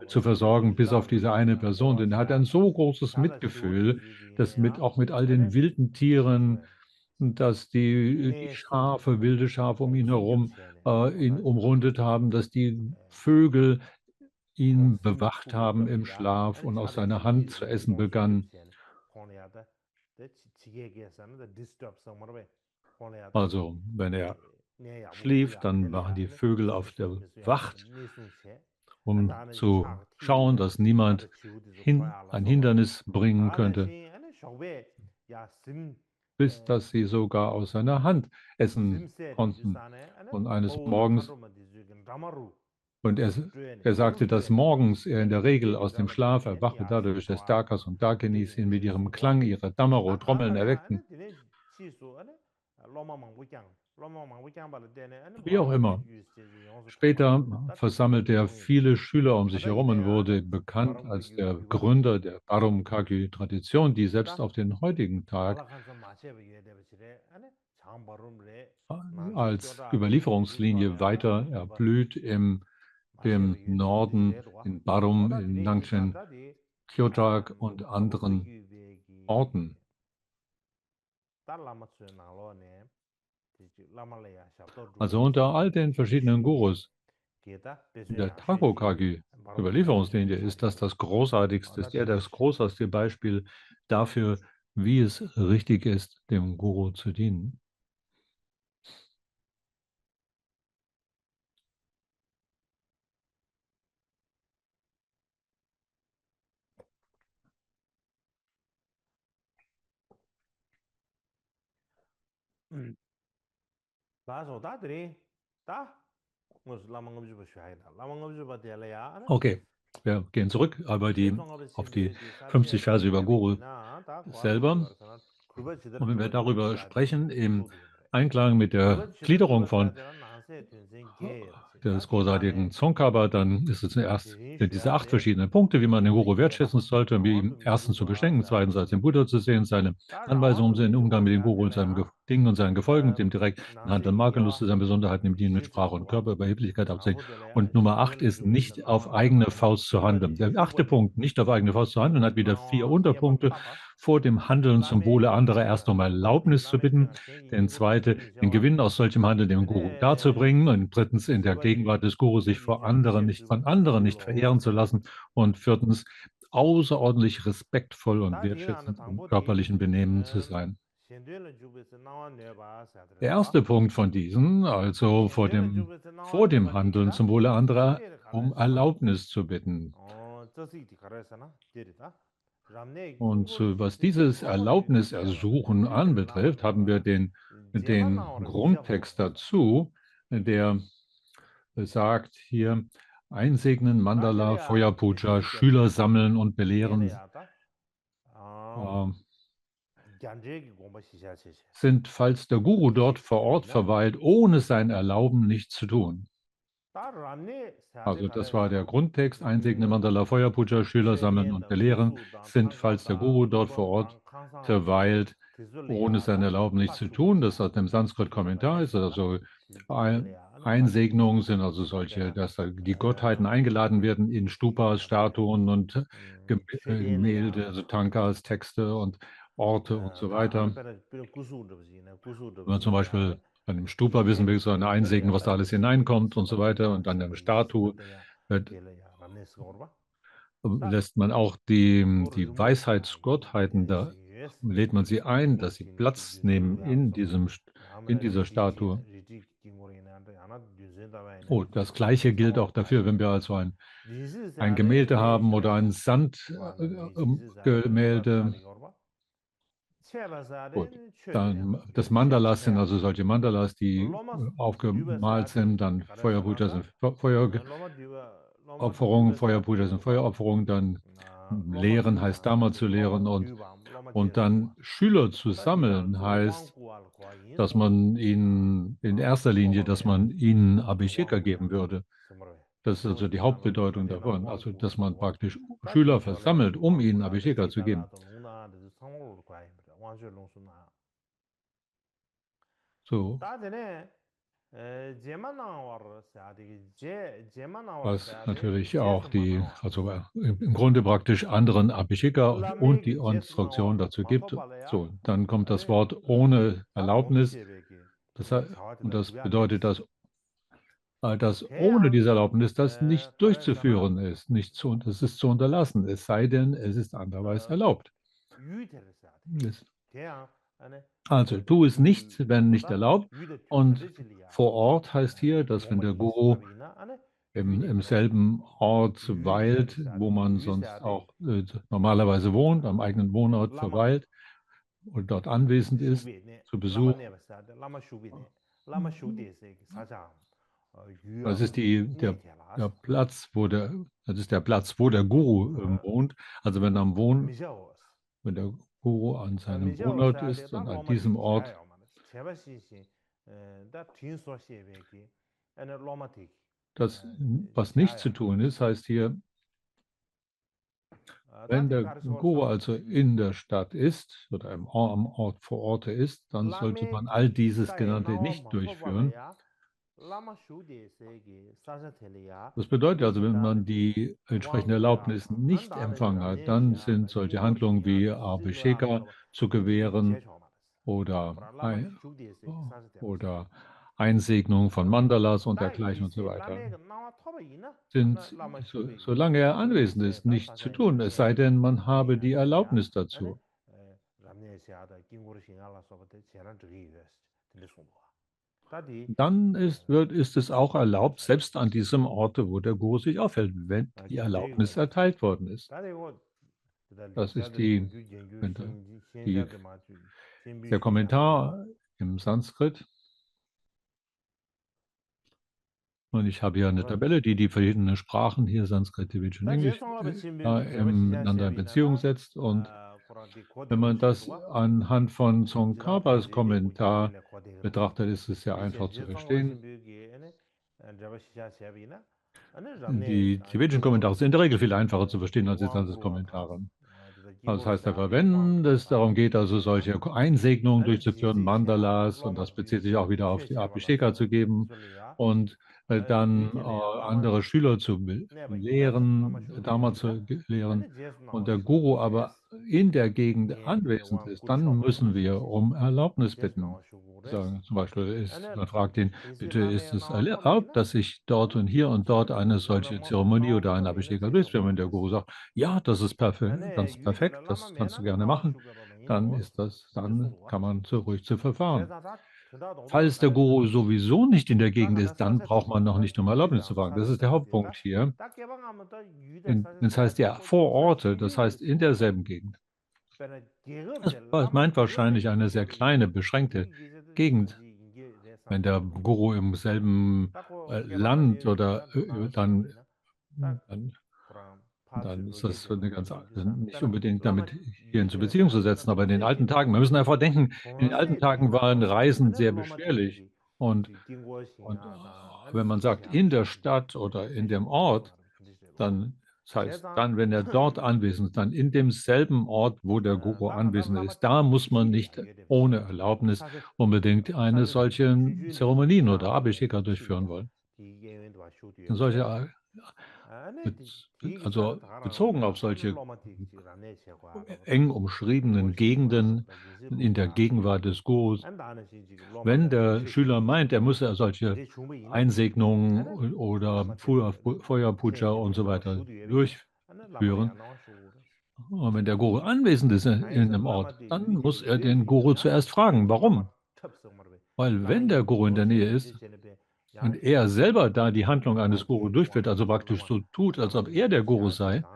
zu versorgen, bis auf diese eine Person. Denn er hat ein so großes Mitgefühl, dass auch mit all den wilden Tieren, dass die Schafe, wilde Schafe um ihn herum ihn umrundet haben, dass die Vögel ihn bewacht haben im Schlaf und aus seiner Hand zu essen begannen. Also, wenn er schlief, dann waren die Vögel auf der Wacht, um zu schauen, dass niemand ein Hindernis bringen könnte, bis dass sie sogar aus seiner Hand essen konnten. Und eines Morgens, und er sagte, dass morgens er in der Regel aus dem Schlaf erwache, dadurch, dass Dakas und Dakinis ihn mit ihrem Klang ihrer Damaro-Trommeln erweckten. Wie auch immer. Später versammelte er viele Schüler um sich herum und wurde bekannt als der Gründer der Parum Kagyu-Tradition, die selbst auf den heutigen Tag als Überlieferungslinie weiter erblüht im dem Norden, in Parum, in Nangchen, Kyotrak und anderen Orten. Also unter all den verschiedenen Gurus in der Tarokagi-Überlieferungslinie ist das Großartigste, ist er das großartigste Beispiel dafür, wie es richtig ist, dem Guru zu dienen. Okay, wir gehen zurück, aber auf die 50 Verse über Guru selber. Und wenn wir darüber sprechen, im Einklang mit der Gliederung des großartigen Tsongkhapa, dann ist es zuerst diese 8 verschiedenen Punkte, wie man den Guru wertschätzen sollte, wie ihn erstens zu beschenken, zweitens als den Buddha zu sehen, seine Anweisungen im Umgang mit dem Guru und seinem Dingen und seinen Gefolgen, dem direkten Handel, Makellust zu seinen Besonderheiten im Dienen mit Sprache und Körperüberheblichkeit abzeichnen. Und Nummer 8 ist, nicht auf eigene Faust zu handeln. Der 8. Punkt, nicht auf eigene Faust zu handeln, hat wieder 4 Unterpunkte. Vor dem Handeln zum Wohle anderer erst um Erlaubnis zu bitten. Den zweite, den Gewinn aus solchem Handel dem Guru darzubringen. Und drittens, in der Gegenwart des Guru sich von anderen nicht verehren zu lassen. Und viertens, außerordentlich respektvoll und wertschätzend im körperlichen Benehmen zu sein. Der erste Punkt von diesen, also vor dem Handeln zum Wohle anderer, um Erlaubnis zu bitten. Und was dieses Erlaubnisersuchen anbetrifft, haben wir den Grundtext dazu, der sagt hier, einsegnen, Mandala, Feuerpuja, Schüler sammeln und belehren sind, falls der Guru dort vor Ort verweilt, ohne sein Erlauben nichts zu tun. Also das war der Grundtext, einsegnen, Mandala, Feuerpuja, Schüler sammeln und belehren sind, falls der Guru dort vor Ort verweilt, ohne sein Erlauben nichts zu tun. Das aus dem Sanskrit-Kommentar ist also Einsegnungen sind also solche, dass die Gottheiten eingeladen werden in Stupas, Statuen und Gemälde, also Tankas, Texte und Orte und so 다 weiter. 아는 비록 구수르브지나 Wenn man zum 구수르브지야 Beispiel bei einem Stupa wissen will, so eine Einsegnung, was da alles hineinkommt und so weiter. Und dann eine Statue wird, 텔레야 람네스 거봐 다 lässt man auch die 고르무야 Weisheitsgottheiten, da 예스 lädt man sie ein, dass sie 링킹 Platz nehmen 디즈루야 서버 in 아무나 dieser 리디키 Statue. 리디 킹고리나한테 하나 뉴젠다바이나 Oh, das Gleiche gilt auch dafür, wenn wir also ein Gemälde 리즈사데 haben oder ein 와나 리지즈사데 Sandgemälde. 와사리 거봐 Gut, 체바사데 최베야 dann das 체 Mandalas sind 체베야 also solche Mandalas, die 로마 aufgemalt 듀바사데 sind, dann Feuerbrüder sind 가라사나다 로마 듀바 로마 Feueropferungen, Feuerbrüder sind 듀바사데 Feueropferungen, dann 로마 Lehren heißt 듀바 damals zu 로마 lehren 듀바 로마 und 제스고바 dann Schüler zu 따디랑 sammeln 저 heißt, 왕구알 dass 과인소 man ihnen in erster Linie, dass 소머베 man ihnen Abhisheka 왕구야 geben würde. 소머베 Das ist also die Hauptbedeutung 따디랑 davon, also dass man 왕구고 praktisch Schüler 따디쇼레 versammelt, um ihnen 왕구라데 Abhisheka zu geben. 티타라도 누나데 상호로 과인데 왕쇼롱수나 So, 따데네 제만나와르 사디 제 제만나와르 was 사디 natürlich auch 제스만나 also im Grunde praktisch anderen Abhisheka und die 라메기 Instruktion 제스나와르 dazu gibt. 마토발레야 So, dann kommt das 아니 Wort ohne 다도 모두 Erlaubnis. 시에베기 Das, 이 자와들라 und das bedeutet, 두야데스 dass ohne 대양 diese Erlaubnis das nicht 가르사마 durchzuführen ist, das ist zu unterlassen, es sei denn, es ist anderweitig erlaubt. 유이테르사데 Es- 대양 아니 Also, tu es nicht, wenn nicht 유도다 erlaubt. 유이데 Und 튜카데질리아 vor Ort heißt hier, dass wenn 도마 der Guru 예스사비나 아니 im 유이데브라 selben Ort weilt, wo 유이테르사데 man sonst 유이사데 auch normalerweise wohnt, am eigenen Wohnort 라마 verweilt und dort anwesend ist, 슈베네 zu Besuch. 라마네바사데 라마 슈베네 라마 슈데세 사장 Das 유야 ist der 니테라스 Platz, das ist der Platz, wo der Guru wohnt. Also 미자오스 wenn der Guru an seinem Wohnort 미자오사데 ist 다 und an 로마디 diesem Ort, 기아요 마르스 제바시시 다 틴소시에베기 아니 로마티 was nicht zu 기아요 tun ist, heißt hier, wenn 다티 der Guru 가르소르사마 also in der Stadt ist oder am Ort vor Ort ist, dann sollte man all 라메기 dieses 사에 Genannte 나와 nicht durchführen. 마토발레야 라마 슈데세기 사자텔리아 Das bedeutet also, wenn man 리즈다르디 die entsprechende Erlaubnis 왕구야사 nicht 안다는 empfangen hat, dann 람네시아 sind 다 solche 킹고르 Handlungen wie 싱야데 리즈르아 Abhisheka 거르바 zu 리디기 gewähren 제쇼 마르스 oder, 브라 라마 슈데세기 사자텔리아 oder Einsegnung von Mandalas und 다 dergleichen und so 이세 weiter, 라메가 나와 토바이나 아나 sind, 라마 슈베기 solange er anwesend 리제 ist, 다 nicht zu tun, 사자텔리아 es sei denn, man habe die 니야데시아 Erlaubnis 아니 dazu. 람네시아다 킹고르 싱야라 소바데 제란 드기 유에스 딜리송도아 다디 Dann ist es auch erlaubt, selbst an diesem Orte, wo der Guru sich aufhält, wenn die Erlaubnis erteilt worden ist. 다디 이거 Das ist 리자들 링규 겐규 die, 신자들 마주 der Kommentar im Sanskrit. Und ich habe hier eine Tabelle, die verschiedenen Sprachen hier, Sanskrit, Tibetisch und Englisch, miteinander in Beziehung setzt. Und wenn man das anhand von Tsongkhapas Kommentar betrachtet, ist es sehr einfach zu verstehen. Die tibetischen Kommentare sind in der Regel viel einfacher zu verstehen als die Sanskrit-Kommentare. Also das heißt einfach, wenn es darum geht, also solche Einsegnungen durchzuführen, Mandalas, und das bezieht sich auch wieder auf die Abhisheka zu geben und dann andere Schüler zu lehren, Dharma zu lehren, und der Guru aber in der Gegend anwesend ist, dann müssen wir um Erlaubnis bitten. Sagen, zum Beispiel man fragt ihn, bitte ist es erlaubt, dass ich dort und dort eine solche Zeremonie oder eine Abhisheka durchführe? Wenn der Guru sagt, ja, das ist ganz perfekt, das kannst du gerne machen, dann kann man so ruhig zu verfahren. Falls der Guru sowieso nicht in der Gegend ist, dann braucht man noch nicht um Erlaubnis zu fragen. Das ist der Hauptpunkt hier. Das heißt ja vor Orte, das heißt in derselben Gegend. Das meint wahrscheinlich eine sehr kleine, beschränkte Gegend. Wenn der Guru im selben Land oder dann ist das nicht unbedingt damit hier in Beziehung zu setzen. Aber in den alten Tagen, wir müssen einfach denken, in den alten Tagen waren Reisen sehr beschwerlich. Und wenn man sagt, in der Stadt oder in dem Ort, dann, das heißt, dann, wenn er dort anwesend ist, dann in demselben Ort, wo der Guru anwesend ist, da muss man nicht ohne Erlaubnis unbedingt eine solche Zeremonien oder Abhisheka durchführen wollen. Solche Also bezogen auf solche 로마틱 지라네 제과도 eng umschriebenen Gegenden in der Gegenwart des Gurus, 안다는 지금 wenn 로마다 der Schüler 쉐쉐기 meint, er müsse solche 제 중부이나 아니 Einsegnungen oder 라마틱 Feuerpuja und so 셰디베 너 weiter 슈두에비 아니 라마야 durchführen, 나와쇼 und wenn der Guru anwesend ist in 아이서 einem Ort, 라마디 dann muss 유지 er den 레비 Guru 있잖아 zuerst fragen, 아니 라마 warum? 첩성 말베 Weil wenn der 라이 Guru in der Nähe 도세 ist 제체네 und 양 er selber da die 어, Handlung eines Guru 라마디 durchführt, also 왕기 praktisch 라마 so tut, als ob er der 라마디 Guru sei, 샤디다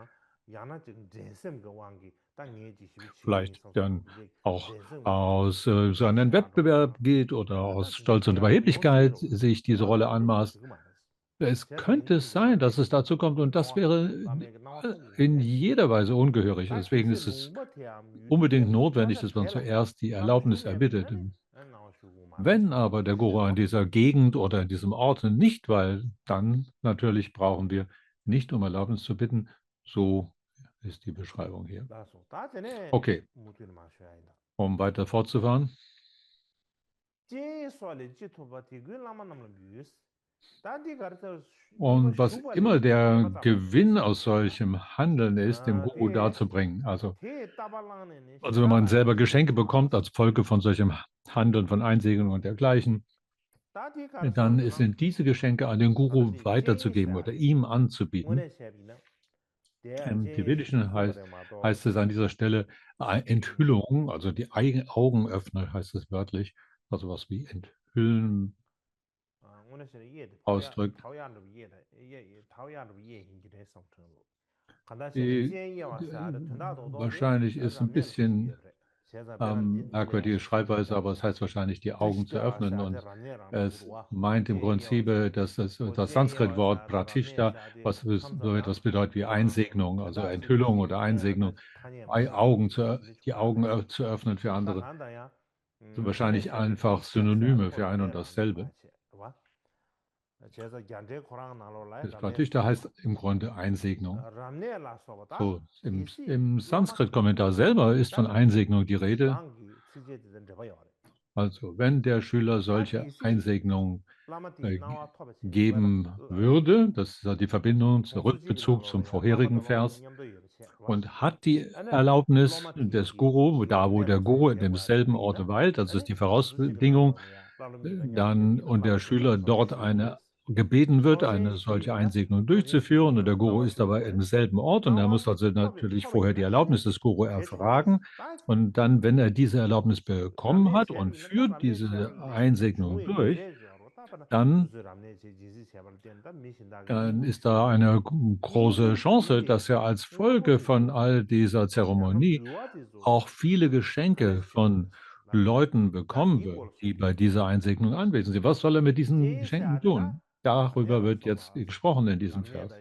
야나 지금 젠셈 그 왕기 땅에 지시비 지원이 vielleicht 있어서 dann 이제 auch 젠셈 aus so 그 einen Wettbewerb 샤도나 geht oder 안다 aus 진짜 Stolz und 대학 Überheblichkeit 노스로 sich diese 어 Rolle 이제 anmaßt. 지금 알았어 Es 제가 könnte 인지 es 그 sein, dass es 라마디 dazu kommt, und das 나와 wäre 라메가 나와 in 송기인데 jeder Weise ungehörig. 다 Deswegen 기세 ist es 농버티야 unbedingt 유지베 notwendig, 라자 dass man 텔라 zuerst die 라마 Erlaubnis 슈니에비 erbittet. 아니 나와 슈고 Wenn 말았어 aber der Guru in dieser Gegend oder in diesem Ort nicht weil, dann natürlich brauchen wir nicht um Erlaubnis zu bitten. So ist die Beschreibung hier. 나서 다 전에 Okay, 무드는 마셔야 한다 um weiter fortzufahren. 제 소리 지토바티 그 라마 남는 비스 다디 가르쳐 이거 Und was immer 슈발레 der 제가 잡는 Gewinn 비스 aus solchem Handeln ist, dem 아 Guru 대 darzubringen. 대 따발랑네 Also wenn man selber 샤발레 Geschenke bekommt 마스 als Folge von solchem Handeln von Einsegnungen und dergleichen, 다디 dann 가르쳐서나 sind diese Geschenke an den Guru 아다시 weiterzugeben oder 제이사데 ihm anzubieten. 문에 셰비나 대 Im Tibetischen 제이스토레마도 heißt es an dieser Stelle Enthüllung, also die Augen öffnen, heißt es wörtlich, also was wie enthüllen 문에 셰 이해 ausdrückt. 타오야르 이해 예 타오야르 이해 인기를 했었던 간다시는 Die, 제이에 와서 된다도도데 wahrscheinlich ist ein 라면을 bisschen 주기에 제가 베란 merkwürdige Schreibweise, aber es heißt wahrscheinlich, die Augen zu öffnen. Und es meint im Prinzip, dass das Sanskrit-Wort Pratishta, was so etwas bedeutet wie Einsegnung, also Enthüllung oder Einsegnung, die Augen zu öffnen für andere, sind wahrscheinlich einfach Synonyme für ein und dasselbe. Das Pratishta heißt im Grunde Einsegnung. So, im Sanskrit-Kommentar selber ist von Einsegnung die Rede. Also, wenn der Schüler solche Einsegnungen geben würde, das ist ja die Verbindung, der Rückbezug zum vorherigen Vers, und hat die Erlaubnis des Guru, da wo der Guru in demselben Ort weilt, das ist die Vorausbedingung, dann und der Schüler dort gebeten wird, eine solche Einsegnung durchzuführen, und der Guru ist aber im selben Ort und er muss also natürlich vorher die Erlaubnis des Guru erfragen, und dann, wenn er diese Erlaubnis bekommen hat und führt diese Einsegnung durch, dann ist da eine große Chance, dass er als Folge von all dieser Zeremonie auch viele Geschenke von Leuten bekommen wird, die bei dieser Einsegnung anwesend sind. Was soll er mit diesen Geschenken tun? Darüber wird jetzt gesprochen in diesem Vers.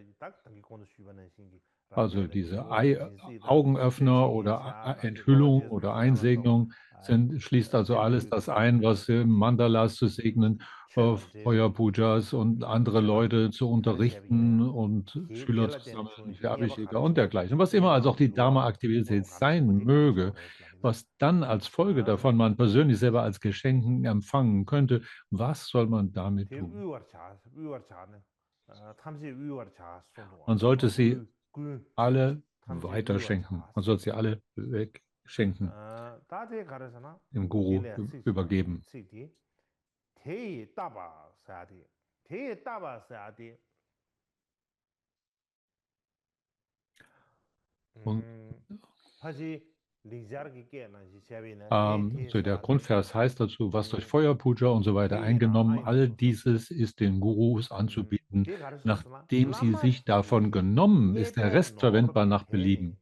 Also diese Augenöffner oder Enthüllung oder Einsegnung schließt also alles das ein, was Mandalas zu segnen, Feuerpujas und andere Leute zu unterrichten und Schüler zu sammeln für Abhisheka und dergleichen. Was immer also auch die Dharma-Aktivität sein möge, was dann als Folge davon man persönlich selber als Geschenken empfangen könnte, was soll man damit tun? Man sollte sie alle weiterschenken. Man soll sie alle wegschenken, dem Guru übergeben. Und so der Grundvers heißt dazu, was durch Feuerpuja und so weiter eingenommen, all dieses ist den Gurus anzubieten. Nachdem sie sich davon genommen, ist der Rest verwendbar nach Belieben.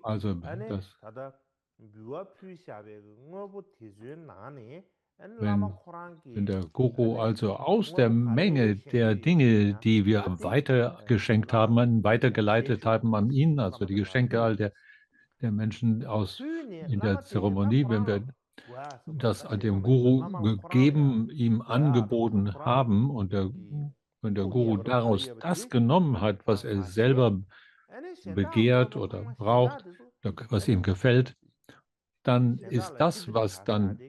Also wenn der Guru also aus der Menge der Dinge, die wir weitergeschenkt haben, weitergeleitet haben an ihn, also die Geschenke all der Menschen in der Zeremonie, wenn wir das dem Guru gegeben, ihm angeboten haben und wenn der Guru daraus das genommen hat, was er selber begehrt oder braucht, was ihm gefällt, dann ist das, was dann,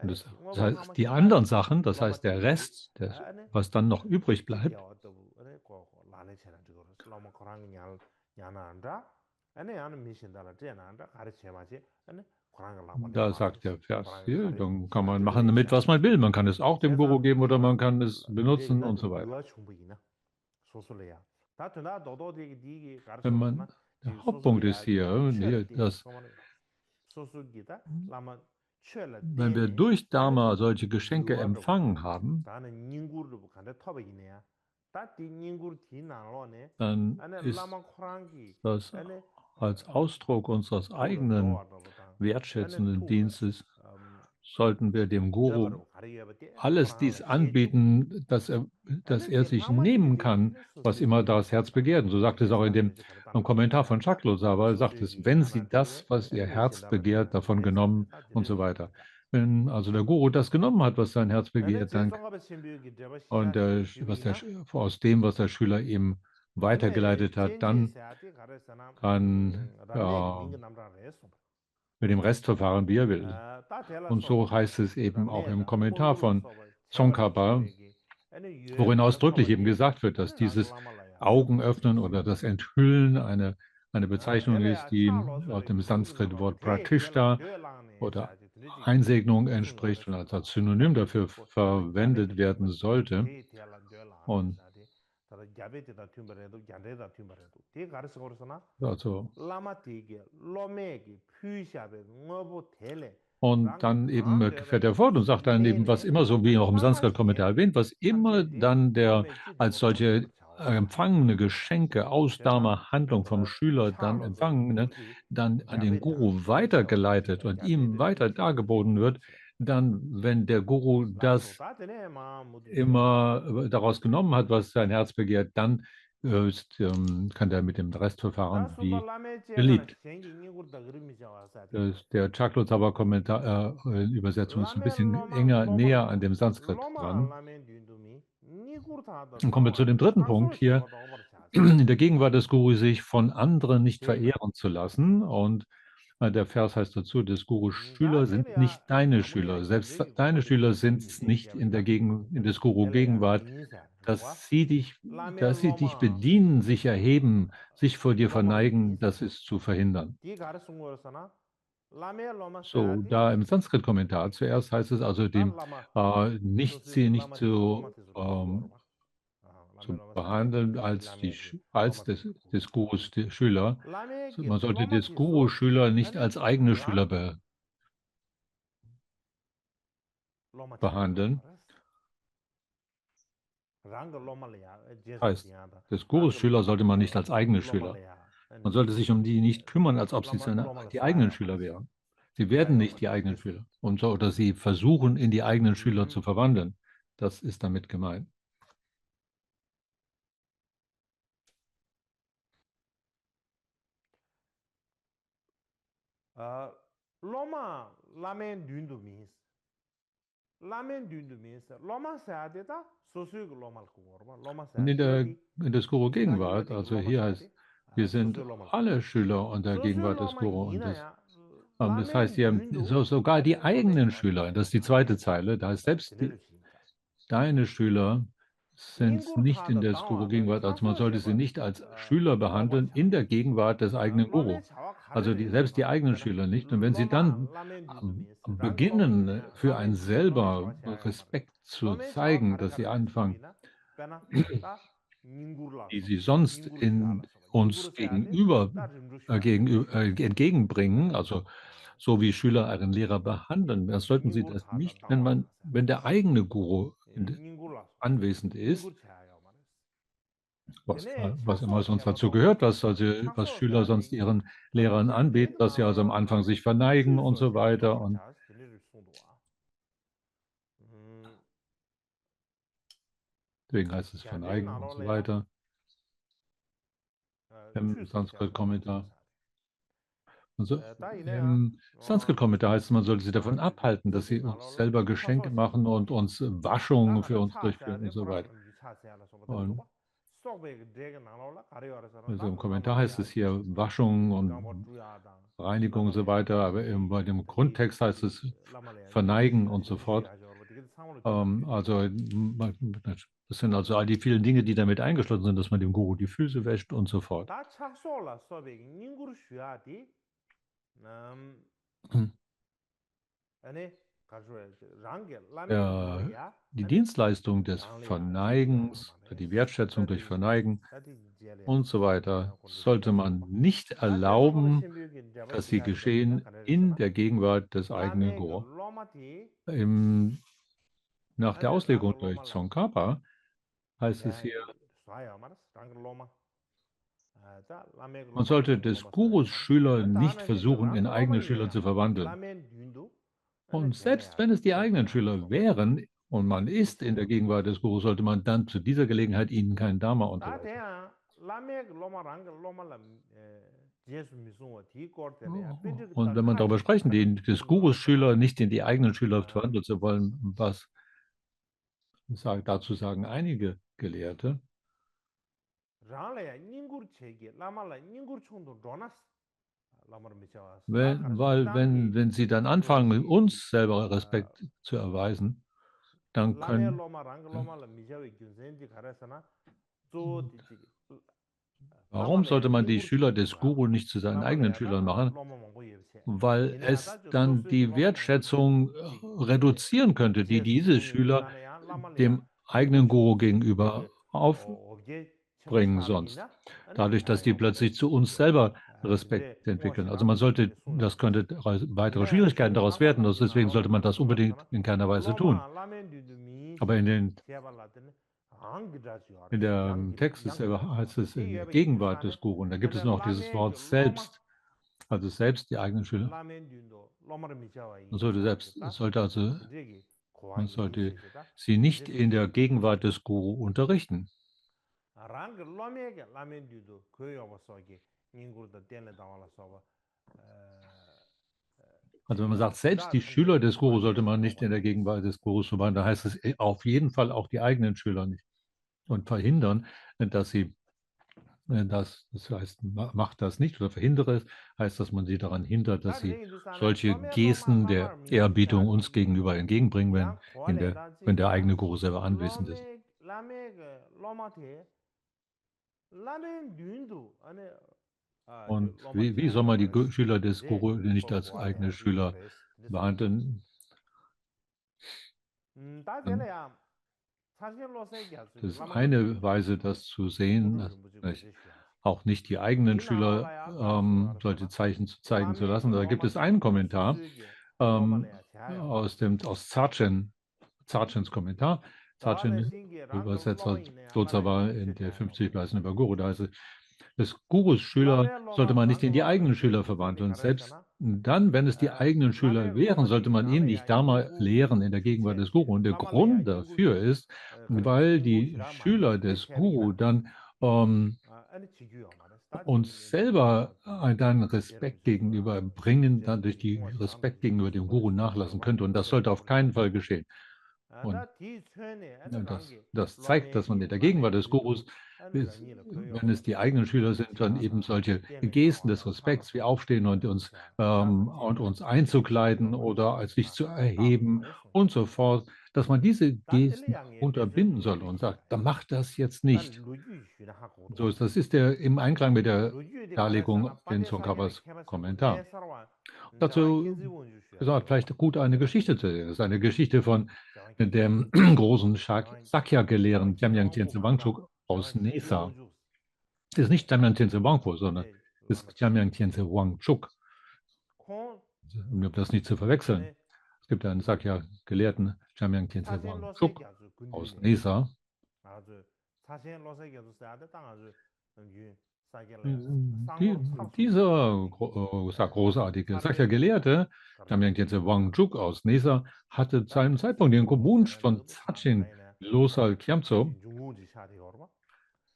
das heißt die anderen Sachen, das heißt der Rest, was dann noch übrig bleibt, lama Koran nyana anda, ane ane mission dala jena anda, kare chemaji, ane Koran lama Da lema sagt aris, der Vers Koran hier, kare dann kann man machen dure damit, was man chayas. will. Man kann es auch dem Guru Chayasam geben oder man Koran kann es dure benutzen ina und so weiter. dua chumbu ina, sosuleya. Ta tunda dodo digi kare Wenn sorosana, man, der jig Hauptpunkt ist sosuleya hier, chöla digi dass somane, sosu gita lama chöla wenn wir dene, durch ane Dharma solche Geschenke luwa dhawa. empfangen haben, Dana nyingur dhawa kanda thoba ina ya. Ta di nyingur ti nanglo ne, dann ane ist lama Korangi, das ane als Ausdruck unseres tula eigenen dhawa dhawa tang, ane wertschätzenden tula Dienstes, sollten wir dem dhawa Guru dhawa kari yaba di alles Koran dies la she chobo. anbieten, dass Ane er di sich lama digi nehmen di kann, ane was sosu immer gi das Herz begehrt. Und so sagt es auch in chestan dem digi kari im tanda digi Kommentar von chaya. Shaklosava, er sagt Sosu es, gi wenn nyana Sie digi, das, was ane Ihr mi Herz shindala begehrt, digi davon chesa di genommen ta und dine so ru weiter. shinta. Wenn also der Guru das genommen hat, was sein Herz Ane begehrt, je dann zonga ba shimbiyo gi dreba und shibi was der, ina, aus dem, was der Schüler ihm ane weitergeleitet hat, chenji dann se ati kare sana kann ramegi ja, mingi namra re soba. mit dem Rest verfahren, wie er will. Ta tela Und so soba na heißt es eben auch rame im da Kommentar kondula von soba cheba ge Tsongkhapa, shimbe ge ane yue worin kare thoba ausdrücklich eben di gesagt wird, dass ane rang dieses lama la ya Augenöffnen oder das Enthüllen eine Bezeichnung ele ist, ya die cha lo aus se dem shimbi ge nama Sanskrit-Wort te tela Pratishta dö lang ne oder sa ji tene ji Einsegnung usung ga re entspricht und soba als na Synonym ane dafür ko tada gyabe verwendet te werden tumba re do sollte. te tela dö lang ne Und sa ji tada gyabe te da tumba re do gyande da tumba re do te kare se kore sana also lama tege lomege pyshabe ngobo tele und rang dann eben khang de da fährt er fort und sagt dann eben, was lene immer, so wie ane auch im lama Sanskrit-Kommentar che erwähnt, was immer chamje de dann der lome chi als do do solche tumbar chawa sa empfangene Geschenke aus chesa Dharma-Handlung vom Schüler dann chalo so empfangenen, yurdi dann an den gyabe ta Guru tumbar chawa ma weitergeleitet chesa und gyabe ihm de weiter pyshabe te dargeboten tumbar wird, chesa dann, wenn der Guru rang so das ta tene ma mudu chesa immer daraus genommen hat, was sein Herz begehrt, dann kann er mit dem Rest ta verfahren sumba wie lame che kana beliebt. shengi ningur da grimi chawa sa ti Der Chaklotava-Kommentar, Übersetzung ist ein lame bisschen loma enger, loma näher an la dem Sanskrit loma dran. lame dindumi nigur ta da Dann kommen wir zu tsawa dem dritten chaso Punkt hier. sheba da obar chasa In der Gegenwart des Guru sich von anderen nicht teba verehren zu lassen. Und der Vers heißt dazu, des Gurus ta Schüler tele sind ya nicht deine amune Schüler. Selbst gyabje gi deine khode gi Schüler khode sind gi es te nicht gyabje in ta In des Guru tele ya Gegenwart, yin sa wa lame dass sie dich loma bedienen, sich erheben, sich vor dir loma la verneigen, yin sa das ist zu verhindern. ti gar sungor sana lame loma sa So, ti da im Sanskrit-Kommentar zuerst heißt es also, ta dem lama so nicht su sie nicht lama ti loma zu ti so gor ba lame zu loma sa ti behandeln als, lame gi als loma ti des Gurus Schüler. lame So, gi man sollte loma des ti Gurus so Schüler nicht ane als eigene Schüler rang loma cha ya behandeln. maras rang loma le ya jesa ti Heißt, ya da des rang Gurus Schüler sollte man nicht als eigene loma Schüler. le ya Man sollte sich um die nicht kümmern, als ob sie loma le die sa eigenen ya Schüler maras wären. Sie sa werden ya nicht maras die eigenen des Schüler. Und so, oder sie versuchen, in die eigenen Schüler mhm zu verwandeln. Das ist damit gemeint. loma lamen dundu means lamen dundu means loma sa de ta sosu loma ko gorba loma Und sa de in des Guru ta ji Gegenwart, yote also loma hier sa heißt, de wir sind sosu loma ko alle Schüler unter sosu Gegenwart des loma Guru. Und ina ya das heißt lamen hier, dundu sogar die ane lome eigenen cha Schüler, das ist die zweite Zeile, da heißt selbst tenelu shin cha deine Schüler sind ningur nicht tha in da des Guru dawa da Gegenwart, also man chaso sollte sie sheba nicht als Schüler obar behandeln cha in der Gegenwart des eigenen lome Guru. cha Also khare ri selbst die ma eigenen pena Schüler nicht. Und wenn sie loma dann lamen dundu means rang loma ina beginnen, ya für einen lamen dundu lome selber cha cha ya mar Respekt zu lome cha zeigen, khare dass sie khare de anfangen, shibina pena ta ningur la die so sie sonst ningur sha la in so ningur uns se ade gegenüber ta rimru sha de entgegenbringen, also so wie Schüler einen Lehrer behandeln, dann sollten sie ningur das tha da nicht, dawa ma sa wenn der eigene Guru ningur la so anwesend ist, ningur cha ya mar was, tene was immer chaso sonst sheba dazu do obar gehört, cha sa was chaso Schüler sa sonst de ihren ta Lehrern te anbieten, de dass sie na also am lo Anfang kare sich verneigen chu und so so sha weiter. obar Und cha tene ru so do wa deswegen heißt es gyabe verneigen na und lo so le ya weiter chu im so sha obar cha Sanskrit-Kommentar. sa Also ta ine ya im Sanskrit-Kommentar heißt es, man sollte sie davon abhalten, dass sie uns selber Geschenke machen und uns 다 Waschungen für 가르 uns 차 durchführen und 세야데 so weiter. 코랑 미 차세야라 소바 들어도 Und 봐 속베 데게 나노라 가려라서는 also 다 im Kommentar heißt 라말이야 es hier Waschung 강보 und 주야다 Reinigung und so 라말이야 weiter, aber bei dem 디 Grundtext heißt es 라말이야 verneigen und so 니지 fort. 하죠 Also das sind also all die vielen Dinge, die damit eingeschlossen sind, dass man dem Guru die Füße wäscht und so fort. 다 착소라 소백이 닝구르 슈야디 음 Hm. 아니 가르쳐 랑게 라멘 Ja, 듀르야 die 아니 Dienstleistung des 랑리야 제기야 Verneigens, 마네 die Wertschätzung durch Verneigen 다디 제레야 und so weiter sollte 콘도시다지 man nicht 다제 소바르 erlauben, 신비기 잡아 dass sie 지가스 버티나 geschehen in 가르쳐서나 der Gegenwart des eigenen 라메가 Guru. 로마티 Nach der 아니 랑가 Auslegung durch 로마라 Tsongkhapa heißt es 네 hier, 사야 마르스 랑가 로마 자 라메가 man 로마라 sollte 랑가 des 로마 사야 Gurus 마르 Schüler nicht 안다나 겐데 versuchen, in 랑가 로마 eigene Schüler 이래야 zu verwandeln. 라멘 듄도 아니 Und selbst 제네야 wenn es die eigenen 버티나 Schüler 소바 wären und man ist in der 그렇죠 Gegenwart des Gurus, sollte man dann zu dieser Gelegenheit ihnen kein Dharma 다 unterweisen. 돼야 라메가 로마 랑가 로마라 제수 미송어 디 코르테야 빈지 Und 다 wenn man darüber 카지 sprechen, 아니 des 그거 Gurus 로마라 Schüler nicht in die eigenen Schüler verwandeln zu wollen, was dazu sagen einige Gelehrte, 랑라야 닝구르 체게 라마라 닝구르 총도 로나스 라마르 미차와스 다 weil 가르쳐 wenn sie dann anfangen, uns selber Respekt zu erweisen, dann 라메 können, 로마 랑가 로마라 미자웨 균센지 가라사나 조 디지 warum 라마라야 sollte man die 닝구르 Schüler 총도 des 가 Guru nicht zu seinen eigenen 라마라야 Schülern 다 machen? 로마 몽고 예세 Weil 얘네 es 아다 저 dann 소수지 die 로마 몽고 Wertschätzung 지 reduzieren könnte, die 제수 diese 미송이 Schüler 미나네야 라마라야 dem eigenen 우주 Guru gegenüber 그 aufbringen 어게 청시 sonst. 사람이나 아니 Dadurch, dass die 아요 plötzlich 말레스 zu uns 지지요 selber 근데 Respekt entwickeln. Also 무엇이라 man sollte, 이제 das 순나스 könnte weitere 얘네 Schwierigkeiten daraus werden. 라마라 미나 Deswegen sollte 로마 man das 랑가 unbedingt 로마사나 in keiner Weise tun. 로마 라멘 듀드 미 Aber 제발라드네 안 그다지요 in 알았어 der 양 Text ist, 양그다지요 heißt es in der 이게 Gegenwart 유사네 des Guru. Und da gibt 근데 es noch dieses 라멘 Wort 로마 selbst, also selbst die eigenen Schüler. 라멘 듀도 로마를 미자와 Man 이 sollte selbst, 사람들다 근데기 man 고아기 sollte 이시시다 sie nicht in der 제스미스 Gegenwart des Guru unterrichten. 랑 로메게 라멘 듀도 그 여버서기 닝구르다 덴레 다와라 소바 Also wenn man sagt, selbst die Schüler des Guru sollte man nicht in der Gegenwart des Gurus verwandeln, dann heißt es auf jeden Fall auch die eigenen Schüler nicht. Und verhindern, dass sie das heißt, macht das nicht oder verhindere es, heißt, dass man sie daran hindert, dass sie solche Gesten der Ehrerbietung uns gegenüber entgegenbringen, wenn der eigene Guru selber anwesend ist. Und wie soll man die Schüler des Guru nicht als eigene Schüler behandeln? Das ist eine Weise, das zu sehen, auch nicht die eigenen Schüler solche Zeichen zu zeigen zu lassen. Da gibt es einen Kommentar aus Zarchens Kommentar. Zarchen übersetzt Lotsawa in der 50 Weisen über Guru. Da heißt es, des Gurus Schüler sollte man nicht in die eigenen Schüler verwandeln. Selbst dann, wenn es die eigenen Schüler wären, sollte man ihnen nicht Dharma lehren in der Gegenwart des Guru. Und der Grund dafür ist, weil die Schüler des Guru dann uns selber dann Respekt gegenüber bringen, dann durch die Respekt gegenüber dem Guru nachlassen könnte. Und das sollte auf keinen Fall geschehen. Und das zeigt, dass man in der Gegenwart des Gurus, wenn es die eigenen Schüler sind, dann eben solche Gesten des Respekts wie aufstehen und uns einzukleiden oder als sich zu erheben und so fort, dass man diese Gesten unterbinden soll und sagt, dann macht das jetzt nicht. So ist das ist im Einklang mit der Darlegung in Tsongkhapas Kommentar. Dazu gesagt, vielleicht gut eine Geschichte zu sehen. Das ist eine Geschichte von dem großen Sakya-Gelehrten Jamyang Tyense Wangchuk aus Nesa. Es ist nicht Jamyang Tyense Wangpo, sondern es ist Jamyang Tyense Wangchuk. Um das nicht zu verwechseln. Es gibt einen Sakya-Gelehrten Jamyang Tyense Wangchuk aus Nesa. Dieser großartige Sakya-Gelehrte, Jamyang Tyense Wangchuk aus Nesa, hatte zu einem Zeitpunkt den Wunsch von Zachin Losal Kyamtso,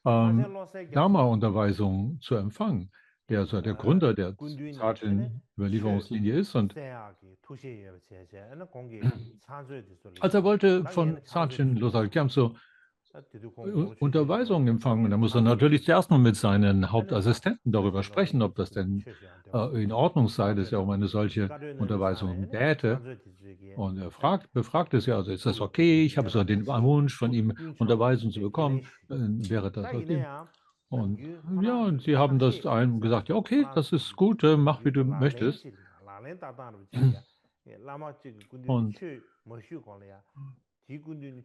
Dharma-Unterweisung zu empfangen, der also der Gründer der Zachin-Überlieferungslinie ist. Und als er wollte von Zachin Losal Kyamtso Unterweisungen empfangen. Und da muss er natürlich zuerst mal mit seinen Hauptassistenten darüber sprechen, ob das denn in Ordnung sei, dass er um eine solche Unterweisung bäte. Und er befragt es ja, also ist das okay? Ich habe so den Wunsch, von ihm Unterweisung zu bekommen. Wäre das okay? Und ja, und sie haben das einem gesagt, ja, okay, das ist gut, mach wie du möchtest.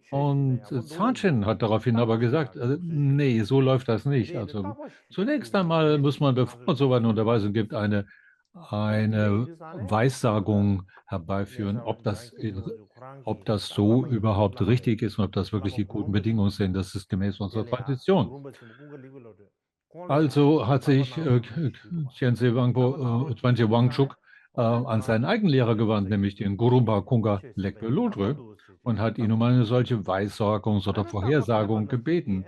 Und Sachin hat daraufhin aber gesagt, nee, so läuft das nicht. Also zunächst einmal muss man, bevor es so eine Unterweisung gibt, eine Weissagung herbeiführen, ob das so überhaupt richtig ist und ob das wirklich die guten Bedingungen sind. Das ist gemäß unserer Tradition. Also hat sich Chente Wangchuk an seinen Eigenlehrer gewandt, nämlich den Gurumpa Kunga Lekpe Lodrö, und hat ihn um eine solche Weissagungs- oder Vorhersagung gebeten.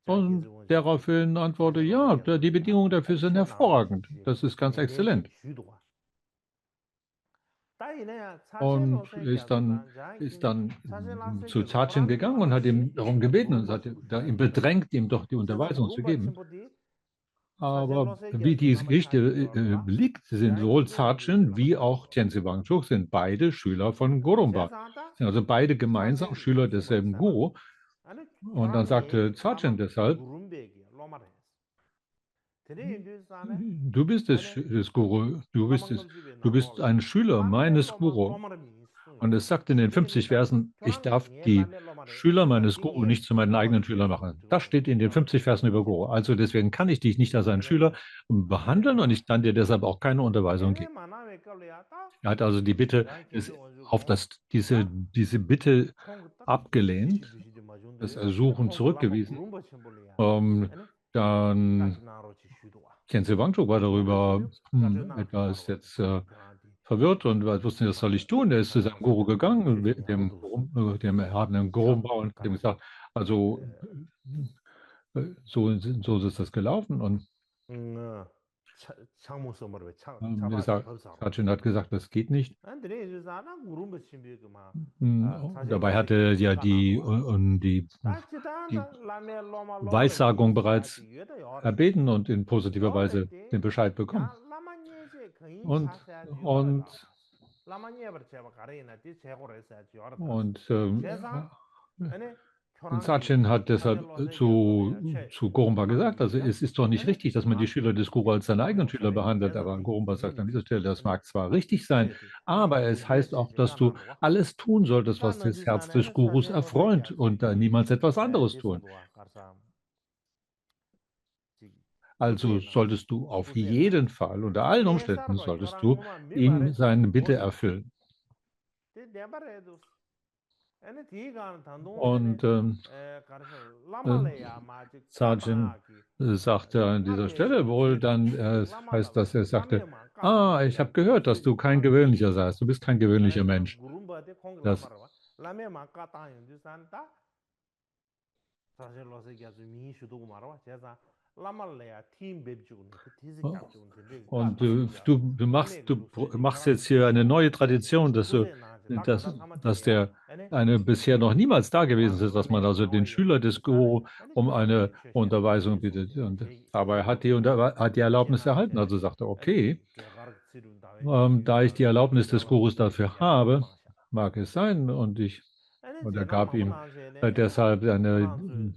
Und daraufhin antwortete, ja, die Bedingungen dafür sind hervorragend. Das ist ganz exzellent. Und ist dann zu Sachin gegangen und hat ihm darum gebeten und hat ihn bedrängt, ihm doch die Unterweisung zu geben. Aber wie die Geschichte belegt, sind sowohl Sachin wie auch Tenzin Wanchuk sind beide Schüler von Gorumpa. Sind also beide gemeinsam Schüler desselben Guru. Und dann sagte Sachin deshalb, du bist des Guru, du bist ein Schüler meines Guru. Und es sagt in den 50 Versen, ich darf die Schüler meines Guru nicht zu meinen eigenen Schülern machen. Das steht in den 50 Versen über Guru. Also deswegen kann ich dich nicht als einen Schüler behandeln und ich kann dir deshalb auch keine Unterweisung geben. Er hat also die Bitte diese Bitte abgelehnt, das Ersuchen zurückgewiesen. Dann Khenze Wangchuk war darüber etwas jetzt verwirrt und wusste nicht, was soll ich tun. Er ist zu seinem Guru gegangen, dem erhabenen Gurumpa, und hat ihm gesagt, also so ist das gelaufen. Und Sachin hat gesagt, das geht nicht. Dabei hatte ja die Weissagung bereits erbeten und in positiver Weise den Bescheid bekommen. Und Sachin hat deshalb zu Gorumpa gesagt, also es ist doch nicht richtig, dass man die Schüler des Guru als seine eigenen Schüler behandelt. Aber Gorumpa sagt an dieser Stelle, das mag zwar richtig sein, aber es heißt auch, dass du alles tun solltest, was das Herz des Gurus erfreut und niemals etwas anderes tun. Also solltest du auf jeden Fall, unter allen Umständen, solltest du ihm seine Bitte erfüllen. Und Sargent sagte an dieser Stelle wohl, dann heißt das, er sagte, ich habe gehört, dass du kein gewöhnlicher seist. Du bist kein gewöhnlicher Mensch. Das, und du machst jetzt hier eine neue Tradition, dass der eine bisher noch niemals da gewesen ist, dass man also den Schüler des Guru um eine Unterweisung bittet. Aber er hat die Erlaubnis erhalten, also sagte er, okay, da ich die Erlaubnis des Gurus dafür habe, mag es sein, und er gab ihm deshalb eine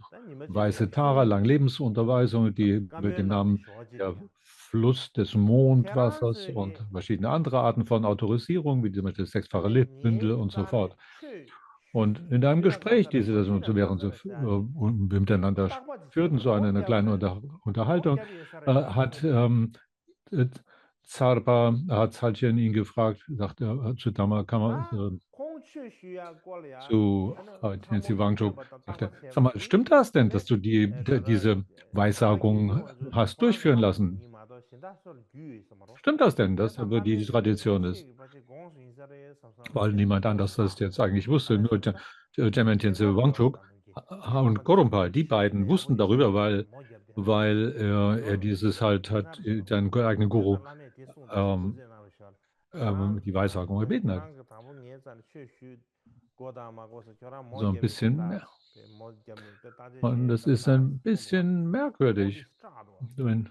weiße Tara, Langlebens-Unterweisung, die mit dem Namen der Fluss des Mondwassers und verschiedene andere Arten von Autorisierung, wie zum Beispiel das sechsfache Lichtbündel und so fort. Und in einem Gespräch, während sie miteinander führten, so eine kleine Unterhaltung, hat hat Sachin ihn gefragt, sagte zu Dhammakama, zu Tenzin Wanchuk, sagte, sag mal, stimmt das denn, dass du diese Weissagung hast durchführen lassen? Stimmt das denn, dass aber die Tradition ist? Weil niemand anders das jetzt eigentlich wusste, nur Jemen Tenzin Wanchuk und Gorumpa, die beiden wussten darüber, weil er dieses halt hat, seinen eigenen Guru die Weissagung gebeten hat. so ein bisschen mehr. Und das ist 다 ein bisschen merkwürdig, wenn,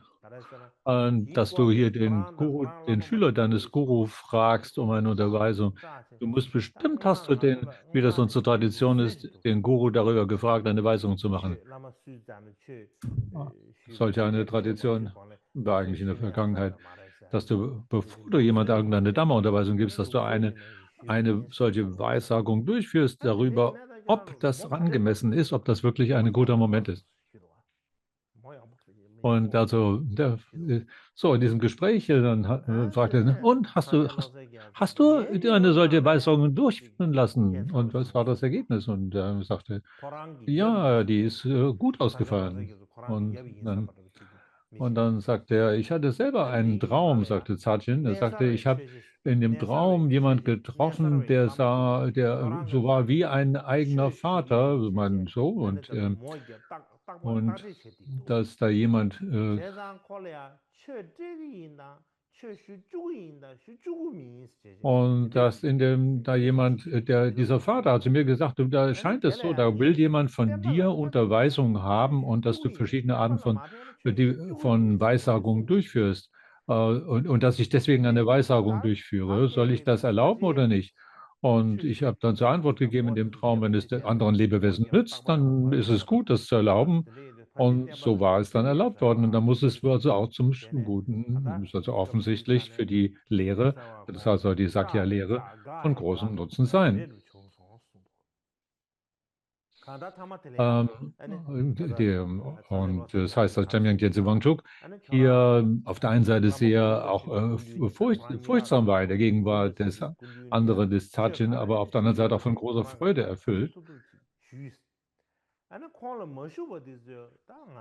dass du hier den Guru, den Schüler deines Guru fragst um eine Unterweisung. Du musst bestimmt, hast du den, wie das unsere Tradition ist, den Guru darüber gefragt, eine Weisung zu machen. Solch eine Tradition war eigentlich in der Vergangenheit, dass du, bevor du jemand irgendeine Dhamma-Unterweisung gibst, dass du eine solche Weissagung durchführst darüber, ob das angemessen ist, ob das wirklich ein guter Moment ist. Und also, so in diesem Gespräch, dann fragte er, und hast du eine solche Weisung durchführen lassen? Und was war das Ergebnis? Und er sagte, ja, die ist gut ausgefallen. Und dann sagte er, ich hatte selber einen Traum, sagte Sachin. Er sagte, ich habe in dem Traum jemand getroffen, der so war wie ein eigener Vater, mein Sohn, und dass da jemand und dass da jemand, dieser Vater hat zu mir gesagt, du, da scheint es so, da will jemand von dir Unterweisungen haben und dass du verschiedene Arten von Weissagungen durchführst. Und dass ich deswegen eine Weissagung durchführe. Soll ich das erlauben oder nicht? Und ich habe dann zur Antwort gegeben in dem Traum, wenn es den anderen Lebewesen nützt, dann ist es gut, das zu erlauben. Und so war es dann erlaubt worden. Und dann muss es also auch zum Guten, ist also offensichtlich für die Lehre, das ist also die Sakya-Lehre, von großem Nutzen sein. Und das heißt, dass Jamyang Gyaltsen Wangchuk hier auf der einen Seite sehr auch furchtsam war in der Gegenwart des anderen, des Sachin, aber auf der anderen Seite auch von großer Freude erfüllt.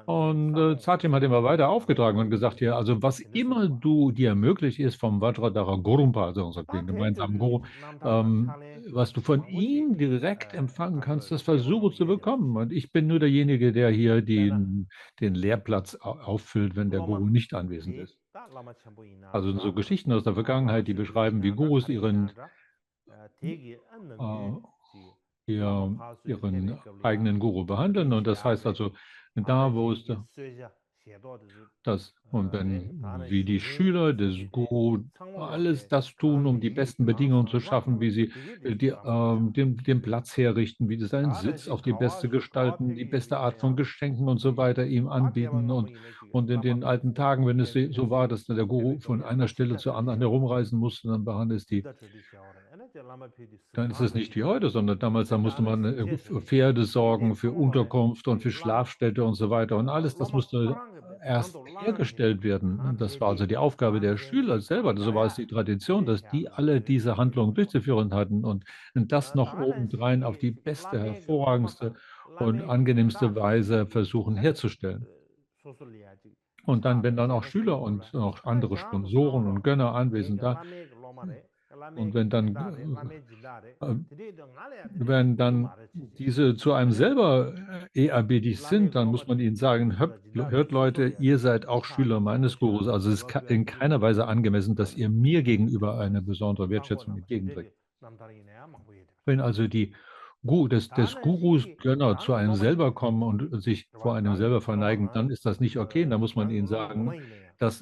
Und Satyam hat immer weiter aufgetragen und gesagt, ja, also was immer du dir möglich ist vom Vajradhara Gurumpa, also unserem gemeinsamen Guru, was du von ihm direkt empfangen kannst, das versuche zu bekommen. Und ich bin nur derjenige, der hier den Lehrplatz auffüllt, wenn der Guru nicht anwesend ist. Also so Geschichten aus der Vergangenheit, die beschreiben, wie Gurus äh, ihren eigenen Guru behandeln. Und das heißt also, da, wo es und wenn, wie die Schüler des Guru alles das tun, um die besten Bedingungen zu schaffen, wie sie den Platz herrichten, wie sie seinen Sitz auf die beste gestalten, die beste Art von Geschenken und so weiter ihm anbieten. Und in den alten Tagen, wenn es so war, dass der Guru von einer Stelle zur anderen herumreisen musste, dann ist es nicht wie heute, sondern damals, da musste man für Pferde sorgen, für Unterkunft und für Schlafstätte und so weiter. Und alles das musste erst hergestellt werden. Und das war also die Aufgabe der Schüler selber. So war es die Tradition, dass die alle diese Handlungen durchzuführen hatten und das noch obendrein auf die beste, hervorragendste und angenehmste Weise versuchen herzustellen. Und dann, wenn dann auch Schüler und auch andere Sponsoren und Gönner anwesend da, und wenn dann diese zu einem selber ehrerbietig sind, dann muss man ihnen sagen, hört Leute, ihr seid auch Schüler meines Gurus. Also es ist in keiner Weise angemessen, dass ihr mir gegenüber eine besondere Wertschätzung entgegenbringt. Wenn also des Gurus Gönner zu einem selber kommen und sich vor einem selber verneigen, dann ist das nicht okay. Da muss man ihnen sagen,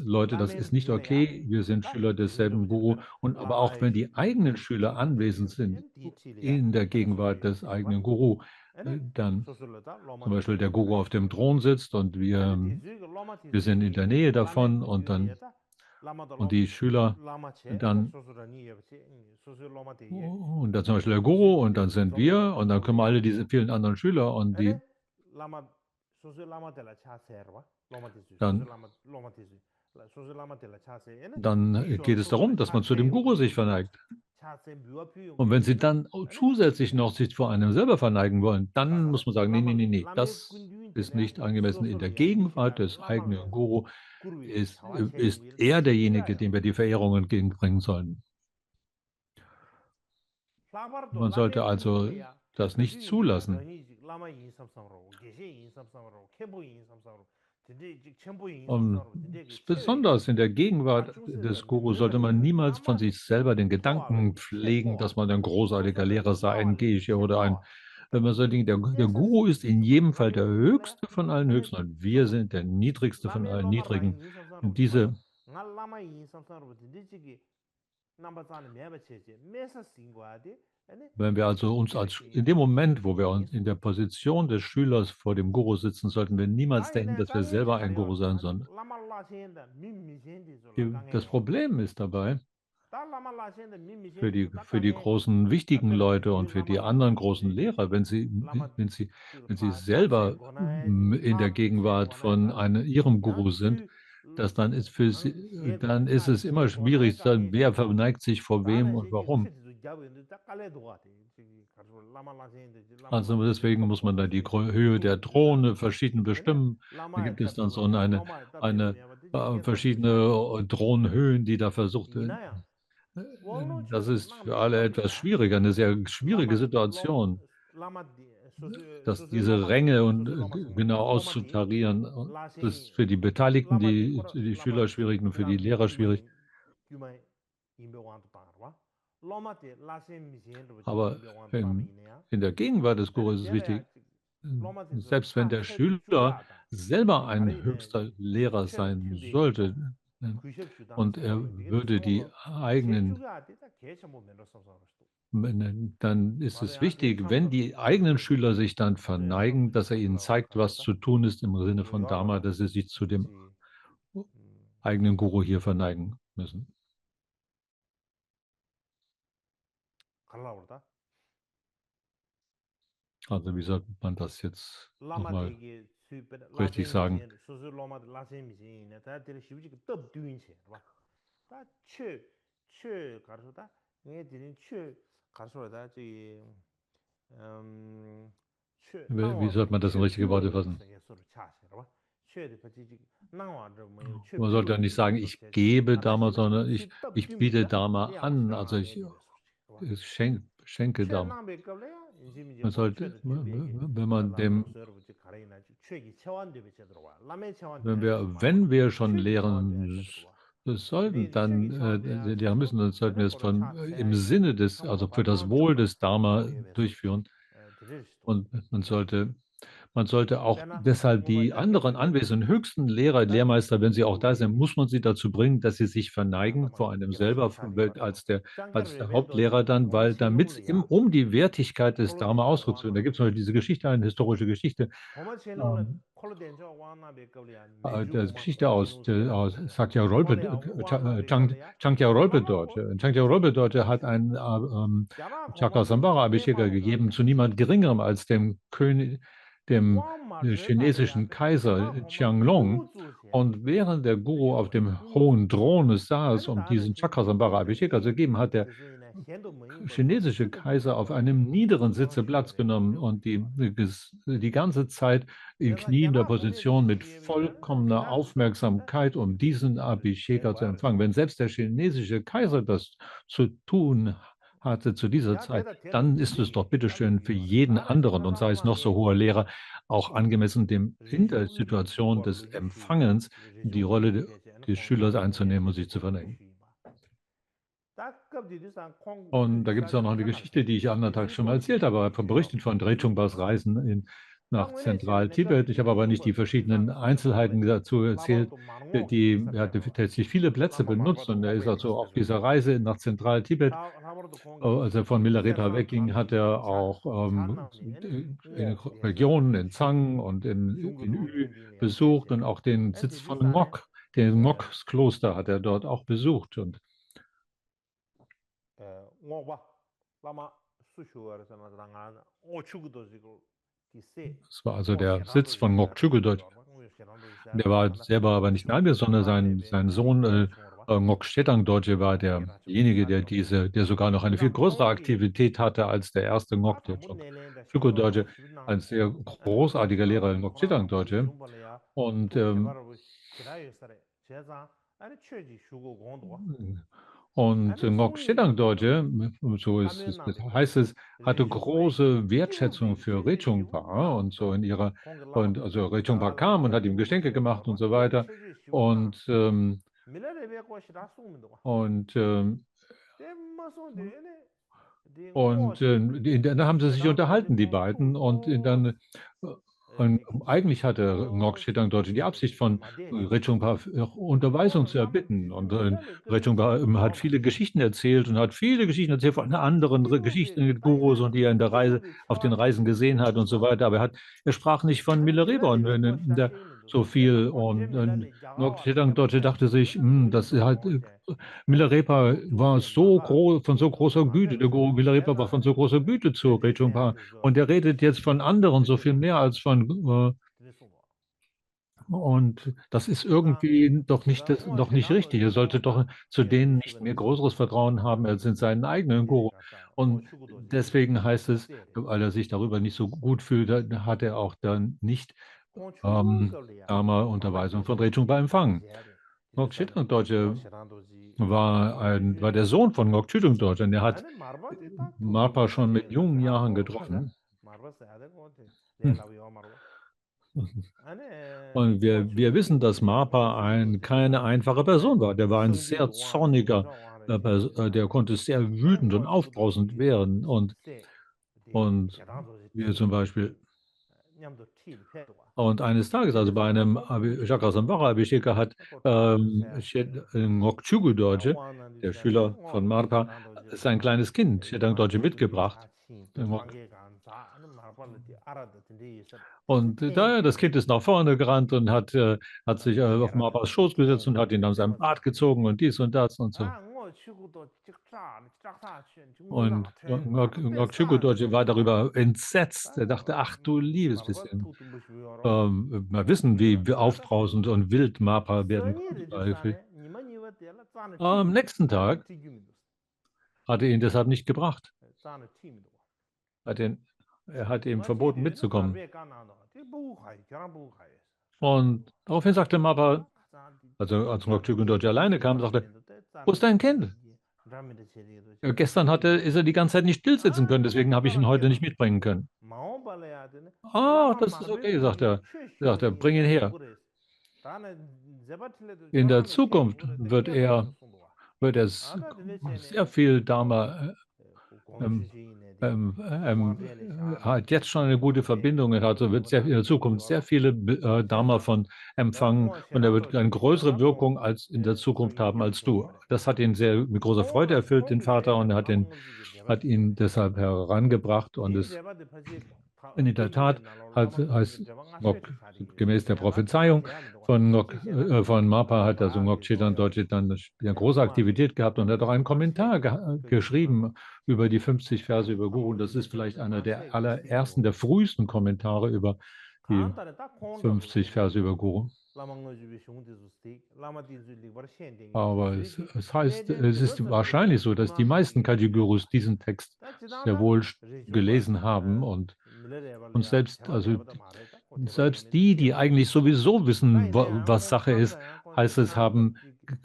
Leute, das ist nicht okay. Wir sind Schüler desselben Guru. Und aber auch wenn die eigenen Schüler anwesend sind in der Gegenwart des eigenen Guru, dann zum Beispiel der Guru auf dem Thron sitzt und wir sind in der Nähe davon und die Schüler dann und dann zum Beispiel der Guru und dann sind wir und dann kommen alle diese vielen anderen Schüler und dann, dann geht es darum, dass man zu dem Guru sich verneigt. Und wenn sie dann zusätzlich noch sich vor einem selber verneigen wollen, dann muss man sagen, nee, nee, nee, nee, das ist nicht angemessen. In der Gegenwart des eigenen Guru ist er derjenige, dem wir die Verehrung entgegenbringen sollen. Man sollte also das nicht zulassen. Und besonders in der Gegenwart des Guru sollte man niemals von sich selber den Gedanken pflegen, dass man ein großartiger Lehrer sei, ein Geshe oder ein, wenn man so denkt, der Guru ist in jedem Fall der höchste von allen Höchsten und wir sind der niedrigste von allen Niedrigen. Und diese, nga lama yin samsang rupa dinde chigi namba zani meba cheche mesa singwa di ane wenn wir also uns als, in dem Moment, wo wir uns in der Position des Schülers vor dem Guru sitzen, sollten wir niemals ta denken, ine dass wir ta nge selber che ein karyo Guru sein ane sollen. lama la chen da min mi chen di zo la ka nge Das yo Problem ist dabei, ta lama la chen da min mi für chen di die, zo ta für ka die nge großen, ta wichtigen tar Leute und di für lama die la chen anderen di großen Lehrer, lama wenn sie pa chen selber go na di in der pa chen Gegenwart go na von da ihrem yang Guru sind, tu chen dann cha ist es immer chen go na schwierig, ka nge wer verneigt sich vor wem 다는 und 세계 warum. 우체도 잡는데 딱 깔래 도와대. 저기 가서 라말라세인데 Also deswegen 라말라세인데 muss man da die 소소소소 Höhe der 투두두사. Drohne verschieden 얘네 bestimmen. Da 라마에 gibt es dann 답되고 so 로마에 답되고 야마 되지 계산 verschiedene 주샤. Drohnenhöhen, die da versucht werden. 이나야. 원로 Das 쳐서 ist 나 für alle etwas 맥겁이야. schwieriger, eine sehr schwierige 라마 롬 Situation, 라마 소소 dass 소소 diese 로마디 Ränge und 소소 로마 genau 성마디 로마디 auszutarieren. Das ist 라세 für die Beteiligten, 라마디 코라 die 라마 Schüler schwierig und für die 그다음에 Lehrer schwierig. 규마이 임베wan도 방어와 로마티 라세 미젠도 Aber 임베wan도 방이네야. in der Gegenwart des 아니 Gurus ist es 제베야 wichtig, 로마티서 selbst wenn 차 der 체디 Schüler 주야다. selber 이 ein 가르이네 höchster Lehrer 최도 sein 튠베기고 sollte, äh, 구십주당 und er 성공이 되게 würde die 스몰로 eigenen, 제주가 되다 개첨 맨날 써서 dann ist es 맞아 야데 wichtig, wenn 참석 die eigenen 저기 Schüler sich dann 저야 verneigen, dass er ihnen 참석하려고 zeigt, was 가르다 zu tun ist im Sinne 그거 von Dharma, 열어라 dass sie sich zu dem 그렇지 eigenen Guru hier verneigen müssen. 갈라 그러다 Also wie soll man das jetzt 라마 nochmal 되게 수입에 richtig 라세 sagen? 미신 소소 로마 라세 미신에 다 되게 쉽지 또 듀인체 봐다추추 가르다 네 드린 추 가르다 저기 추 Wie 나와도 sollte man das in 추 richtige Worte 듀버도 fassen? 있어요 서로 차세 봐 추에 버티지 나와도 뭐 추 Man sollte ja nicht 듀버도 sagen, 서로 ich 제지 gebe Dharma, 나다시다 sondern 추떡 ich biete 듀미다 Dharma 이 아마 an. Also 상하게 되는 봐 ich schenke 추에 Dharma. 나베 qable야 인지미제 Man 뭐 sollte, 추에도 듀베게 wenn man 라마로 dem, 서버지 가래나 추에기 체완돼 베 들어와 라메 체완 wenn 되는 wir, 거 말아 wenn wir schon 추에기 체완돼 lehren 들어와 sollten, 네 추에기 dann 체완돼 lehren müssen, dann sollten wir 얘네 es 거를 von 차 im 세야이나 Sinne des, 참고로 also für das 바탕은 Wohl 좀더 des Dharma 나오게 왜 durchführen. 들을 수도 Und man sollte auch 때나 deshalb 뭐 die 말다 anderen 배우게 anwesenden höchsten Lehrer, 다 Lehrmeister, wenn sie auch da sind, 우리 muss man sie dazu bringen, dass sie sich verneigen 라마 vor einem 기라서 selber 차디 바로 als 짱게르 der 벤도지 Hauptlehrer dann, 고마 weil 첼룰이야 um die Wertigkeit des Dharma 콜로덴저 Ausdruck zu finden. Da 와나 gibt es noch diese Geschichte, eine historische Geschichte. 고마 첼룰은 Ähm, 콜로덴저 와나 베qable야 매주 Das 고마 Geschichte 진우스게라 aus 소리야 Sakya Rolpe, 콜레야 와나 베qable야 Chankya Rolpe dort. 라마고 Chankya Rolpe dort hat ein 야나 고마 Chakasambhara Abhisheka 페마오다 gegeben zu niemand Geringerem als dem König, dem 와마 chinesischen 제카베야 Kaiser 야나 고마 Qianlong. 누구주세 Und während der Guru auf 벤도야 dem 누구주 hohen Thron saß, 아니 um 다는 diesen 지금 Chakasambhara Abhisheka zu 콜로덴지 geben, hat der 드스이네 현도 뭐인 버마 chinesische 슈도 좀 Kaiser auf 들어와 einem niederen Sitze Platz 방식으로 genommen 되죠 und die ganze Zeit in kniender 야나 공제 Position mit 지시에는 vollkommener 지난 수도 Aufmerksamkeit, um diesen Abhisheka zu 제과를 empfangen. Wenn selbst der chinesische Kaiser das zu tun hatte zu dieser 야 Zeit, 대다 대다 dann ist es 되지 doch bitteschön für 답이지 말아 jeden 나는 anderen und sei es noch so hoher Lehrer, auch angemessen in der Situation des Empfangens die Rolle des Schülers einzunehmen und sich zu verneigen. Und da gibt es auch noch eine Geschichte, die ich anderen Tag schon mal erzählt habe, berichtet von Drechungbas Reisen nach Zentral-Tibet. Ich habe aber nicht die verschiedenen Einzelheiten dazu erzählt. Er hat tatsächlich viele Plätze benutzt und er ist also auf dieser Reise nach Zentral-Tibet, als er von Milarepa wegging, hat er auch in Regionen in Zhang und in Ü besucht und auch den Sitz von Ngok, den Ngoks-Kloster hat er dort auch besucht. Und das war also der Sitz von Ngok-Chugudot. Der war selber aber nicht Name, sondern sein Sohn Ngok Shedang Dorje war derjenige, der sogar noch eine viel größere Aktivität hatte als der erste Ngok, der Chugud Dorje, ein sehr großartiger Lehrer Ngok Shedang Dorje. Und 아니 Ngok 송이 Shedang Dorje, so 가면 heißt 나도 es, hatte relationship große 티오 Wertschätzung für 베이체 Rechungpa 유나 und so in ihrer, 공글라 und also Rechungpa 자갈레 kam und hat ihm 콩고 Geschenke 무슨 gemacht und 거봐 so 또 weiter. 최주 시원나 Und, 밀레레베 것이라 쏘면 거 und, 땜마송데 에네 Und dann haben sie sich unterhalten, die beiden. Und eigentlich hatte Ngok Shedang dort die Absicht von Rechungpa Unterweisung zu erbitten. Und Rechungpa hat viele Geschichten erzählt und hat viele Geschichten erzählt von anderen Geschichten, Gurus und die er in der Reise, auf den Reisen gesehen hat und so weiter. Aber er sprach nicht von Milarepa und so viel. Und Ngok Shedang dort dachte sich, das ist halt Milarepa war so groß, von so großer Güte, der Milarepa war von so großer Güte zu Rechungpa. Und er redet jetzt von anderen so viel mehr als und das ist irgendwie doch nicht, doch nicht richtig. Er sollte doch zu denen nicht mehr größeres Vertrauen haben als in seinen eigenen Guru. Und deswegen heißt es, weil er sich darüber nicht so gut fühlt, hat er auch dann nicht Dharma-Unterweisung von Rechungpa empfangen. Ngok Shedang Dorje war der Sohn von Ngok Chütung dort und er hat 아니 마르바티 딱 Marpa schon mit 두두두두두두두 jungen Jahren 아고 코샤 getroffen. 마르바 사야 될것 같아 Hm. 내가 요 마르바 아니 Und wir wissen, dass Marpa keine einfache Person war. Der war ein sehr 성질도 와는 zorniger, 고정 와는 데 der konnte sehr 아니 wütend und 뭐 치고도 aufbrausend werden. 세 Und 제단도 wir zum Beispiel, 냠도 티 페도가 und eines Tages, also bei einem Chakra Abhisheka hat 고타도 세 Ngok Dorje, 와는 der 디샤네 Schüler von 와 Marpa, 제단도 sein kleines Kind, Shedang Dorje, 마르바도 mitgebracht. 아침 또 관계가 안자 아니 마르바를 알아듣는 데 있어 Und das Kind ist nach vorne gerannt und hat sich auf Marpas Schoß gesetzt und hat ihn an seinem Bart gezogen und dies und das und so. Und Ngok Dorje war darüber entsetzt. Er dachte, ach du liebes bisschen. Mal wissen, wie aufbrausend und wild Marpa werden konnte. Am nächsten Tag hat er ihn deshalb nicht gebracht. Hat ihn, er hat ihm verboten mitzukommen. Und daraufhin sagte Marpa, also als Ngok Dorje alleine kam, sagte, wo ist dein Kind? Ja, gestern ist er die ganze Zeit nicht stillsitzen können, deswegen habe ich ihn heute nicht mitbringen können. Ah, das ist okay, sagt er, bring ihn her. In der Zukunft wird er sehr viel Dharma, hat jetzt schon eine gute Verbindung, also wird in der Zukunft sehr viele Dharma von empfangen und er wird eine größere Wirkung als in der Zukunft haben als du. Das hat ihn sehr mit großer Freude erfüllt, den Vater, und er hat ihn deshalb herangebracht und es in der Tat heißt gemäß der Prophezeiung von Marpa hat also Ngok Chedang Dorje dann eine große Aktivität gehabt und hat auch einen Kommentar geschrieben über die 50 Verse über Guru. Das ist vielleicht einer der allerersten, der frühesten Kommentare über die 50 Verse über Guru. Aber es heißt, es ist wahrscheinlich so, dass die meisten Kaji-Gurus diesen Text sehr wohl gelesen haben und selbst die eigentlich sowieso wissen, was Sache ist, heißt es, haben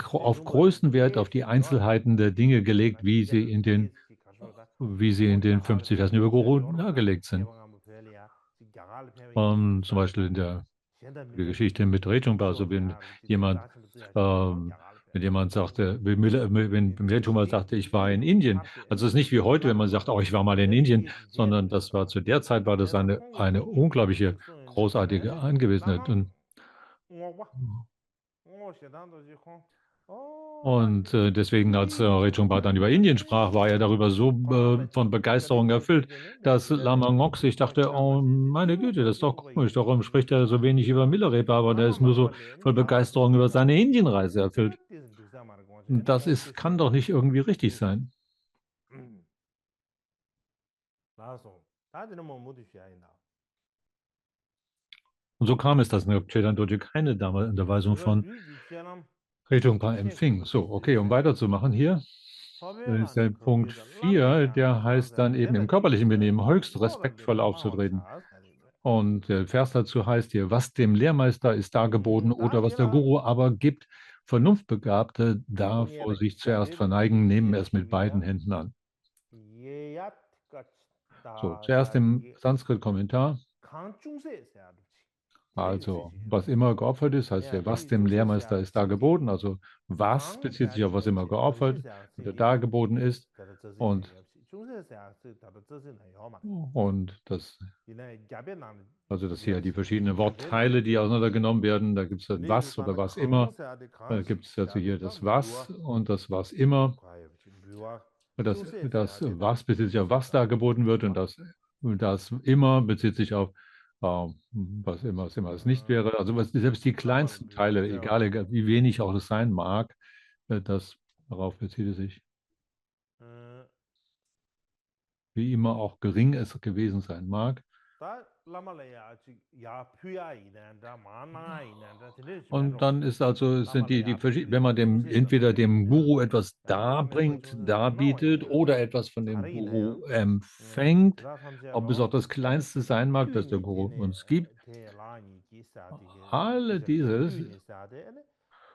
auf größten Wert auf die Einzelheiten der Dinge gelegt, wie sie in den 50 Versen über Guru dargelegt sind. Zum Beispiel in der Geschichte mit Rechungpa, also wenn jemand sagte, wenn Rechungpa sagte, ich war in Indien, also es ist nicht wie heute, wenn man sagt, oh, ich war mal in Indien, sondern das war zu der Zeit war das eine unglaubliche, großartige Angewesenheit. Und deswegen, als Rechungpa dann über Indien sprach, war er darüber so von Begeisterung erfüllt, dass Lama Ngok sich dachte, oh meine Güte, das ist doch komisch, darum spricht er so wenig über Milarepa, aber der ist nur so voll Begeisterung über seine Indienreise erfüllt. Und kann doch nicht irgendwie richtig sein. Und so kam es, dass Ngok Chedang Dorje keine Unterweisung von Rechungpa empfing. So, okay, um weiterzumachen hier, ist der Punkt 4, der heißt dann eben im körperlichen Benehmen höchst respektvoll aufzutreten. Und der Vers dazu heißt hier, was dem Lehrmeister ist dargeboten oder was der Guru aber gibt, Vernunftbegabte davor Tongye sich zuerst gyabde de verneigen, tongye nehmen she de es mit beiden shibiya Händen an. yeyat ka So, da zuerst da im dige Sanskrit-Kommentar. kan chungse se ya tene yu se Also, ji was immer geopfert ist, heißt ya ja, was di dem chungse se Lehrmeister ya ist da chi geboten. Also, was kan bezieht cha sich auf was chi immer chi dangshi geopfert se ya se oder di dargeboten ist. da da zhe ne Und, ya chungse se ya se da da zhe na yo ma und das, ina gyabe na also das ya hier die chi verschiedenen gyabe na Wortteile, die auseinandergenommen werden. Da gibt es dann le yu was sa oder da was kan immer. se ya de kan Da shi gibt es also ya de hier da das mbyuwa was und das was immer. kwa ya mbyuwa Das, chungse se ya das de da was bezieht sich auf chungse was sa da de geboten wird mbyuwa und das immer bezieht sich auf was immer es nicht wäre. Also was, selbst die lama kleinsten mbyuwa Teile, zewa egal wie wenig auch es sein mag, darauf bezieht es sich, wie immer auch gering es gewesen sein mag. 다 라말레야 야 퓨야 이난다 마나 이난다 tene Und shibero dann ist also, sind 라말레야 wenn 퓨게 man dem chungse entweder samre dem Guru etwas 멤버 darbringt, chungse samna darbietet 와니야 oder etwas von dem 다르이나야 Guru empfängt, 드라 삼세야 ob es auch 로 das Kleinste sein mag, das der 퓨니 Guru 제네 uns gibt, 테라니 기사디게 alle 그저 dieses, 퓨니 사데네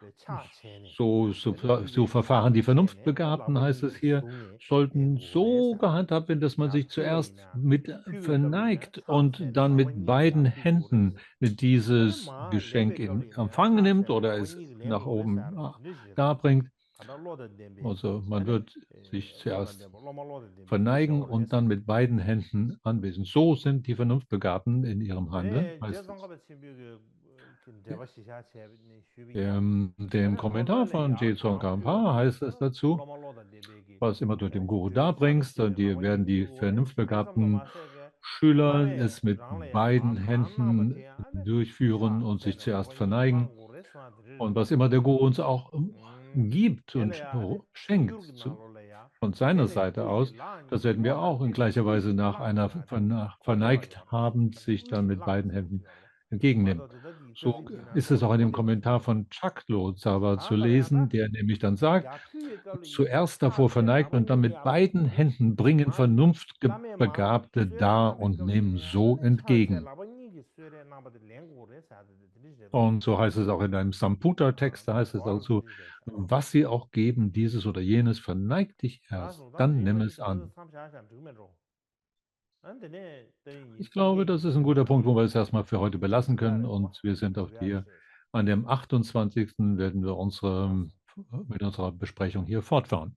베차 체네 베네 so 퓨게 verfahren die 체네 다 Vernunftbegabten, heißt es 라버니 hier, 숭에 sollten so 에고레사 gehandhabt werden, dass man 야 sich zuerst 퓨웨이나 mit 퓨게 걸리나 verneigt und 차세네 dann mit 라버니 beiden Händen 샤피고레사 ane dieses maa Geschenk lebe in kabliya Empfang cha nimmt se oder laba es nyi nach lengu re sa oben ro tene shira darbringt. kada lo da dembe Also man ane wird sich lo da zuerst dembe lo ma lo da dembe te sha verneigen ro re und sa dann mit beiden Händen anwesend. So sind die Vernunftbegabten in ihrem Handeln, ane je heißt zang es. ga ba chim bi ge de ba shi sha che ni shu bi ya Dem ane lo ma Kommentar le von ya Jetson kan pyu wa Kampa ni heißt ta es dazu, lo ma lo da dembe ge was immer du ane dem Guru de cha da darbringst, shi dann de la ba werden nyi die gu go re de sam lo vernunftbegabten ma se ge ma Schüler me es mit rang le ya ma beiden kan na ba te Händen ya ane durchführen cha und se sich de la zuerst ba nyi lang verneigen. gu re sa de Und re was immer der Guru uns auch gibt und Ele ane schenkt gyurg nalo le ya von seiner tene Seite gyurg aus, la das ni werden wir lo da auch in de be gleicher pyu Weise ge nach lang einer ya de ko de wa verneigt yo ro habend kada sich pyu dann ge mit lang beiden so Händen pyu ro ma entgegennehmen. do de di zhe So zin jin na ist lo es da auch in lo dem de de Kommentar be ge von Chaklo Tsaba zu ta da ya lesen, da der nämlich dann sagt, ya pyu ge ka li zuerst cha davor se la verneigt ba und dann ni mit ya lo beiden ne Händen bringen ma la me ma Vernunftbegabte sue re na dar be und ka li nehmen ne so ane cha se entgegen. la ba ni ge sue re na ba de leng gu re sa de de de ro Und so heißt es auch in einem Samputa-Text, da da heißt es go ro also, de de sa was sie auch geben, dieses oder jenes, verneig dich da erst, so da dann de nimm ma ji es de an. sam sha sha de me ro ane ne de yi Ich pu glaube, ge das ist ein de guter pu Punkt, ge wo wir ge es erstmal für heute belassen können. Und wir sind auch hier an dem 28. werden wir Awesome. mit unserer Besprechung hier fortfahren.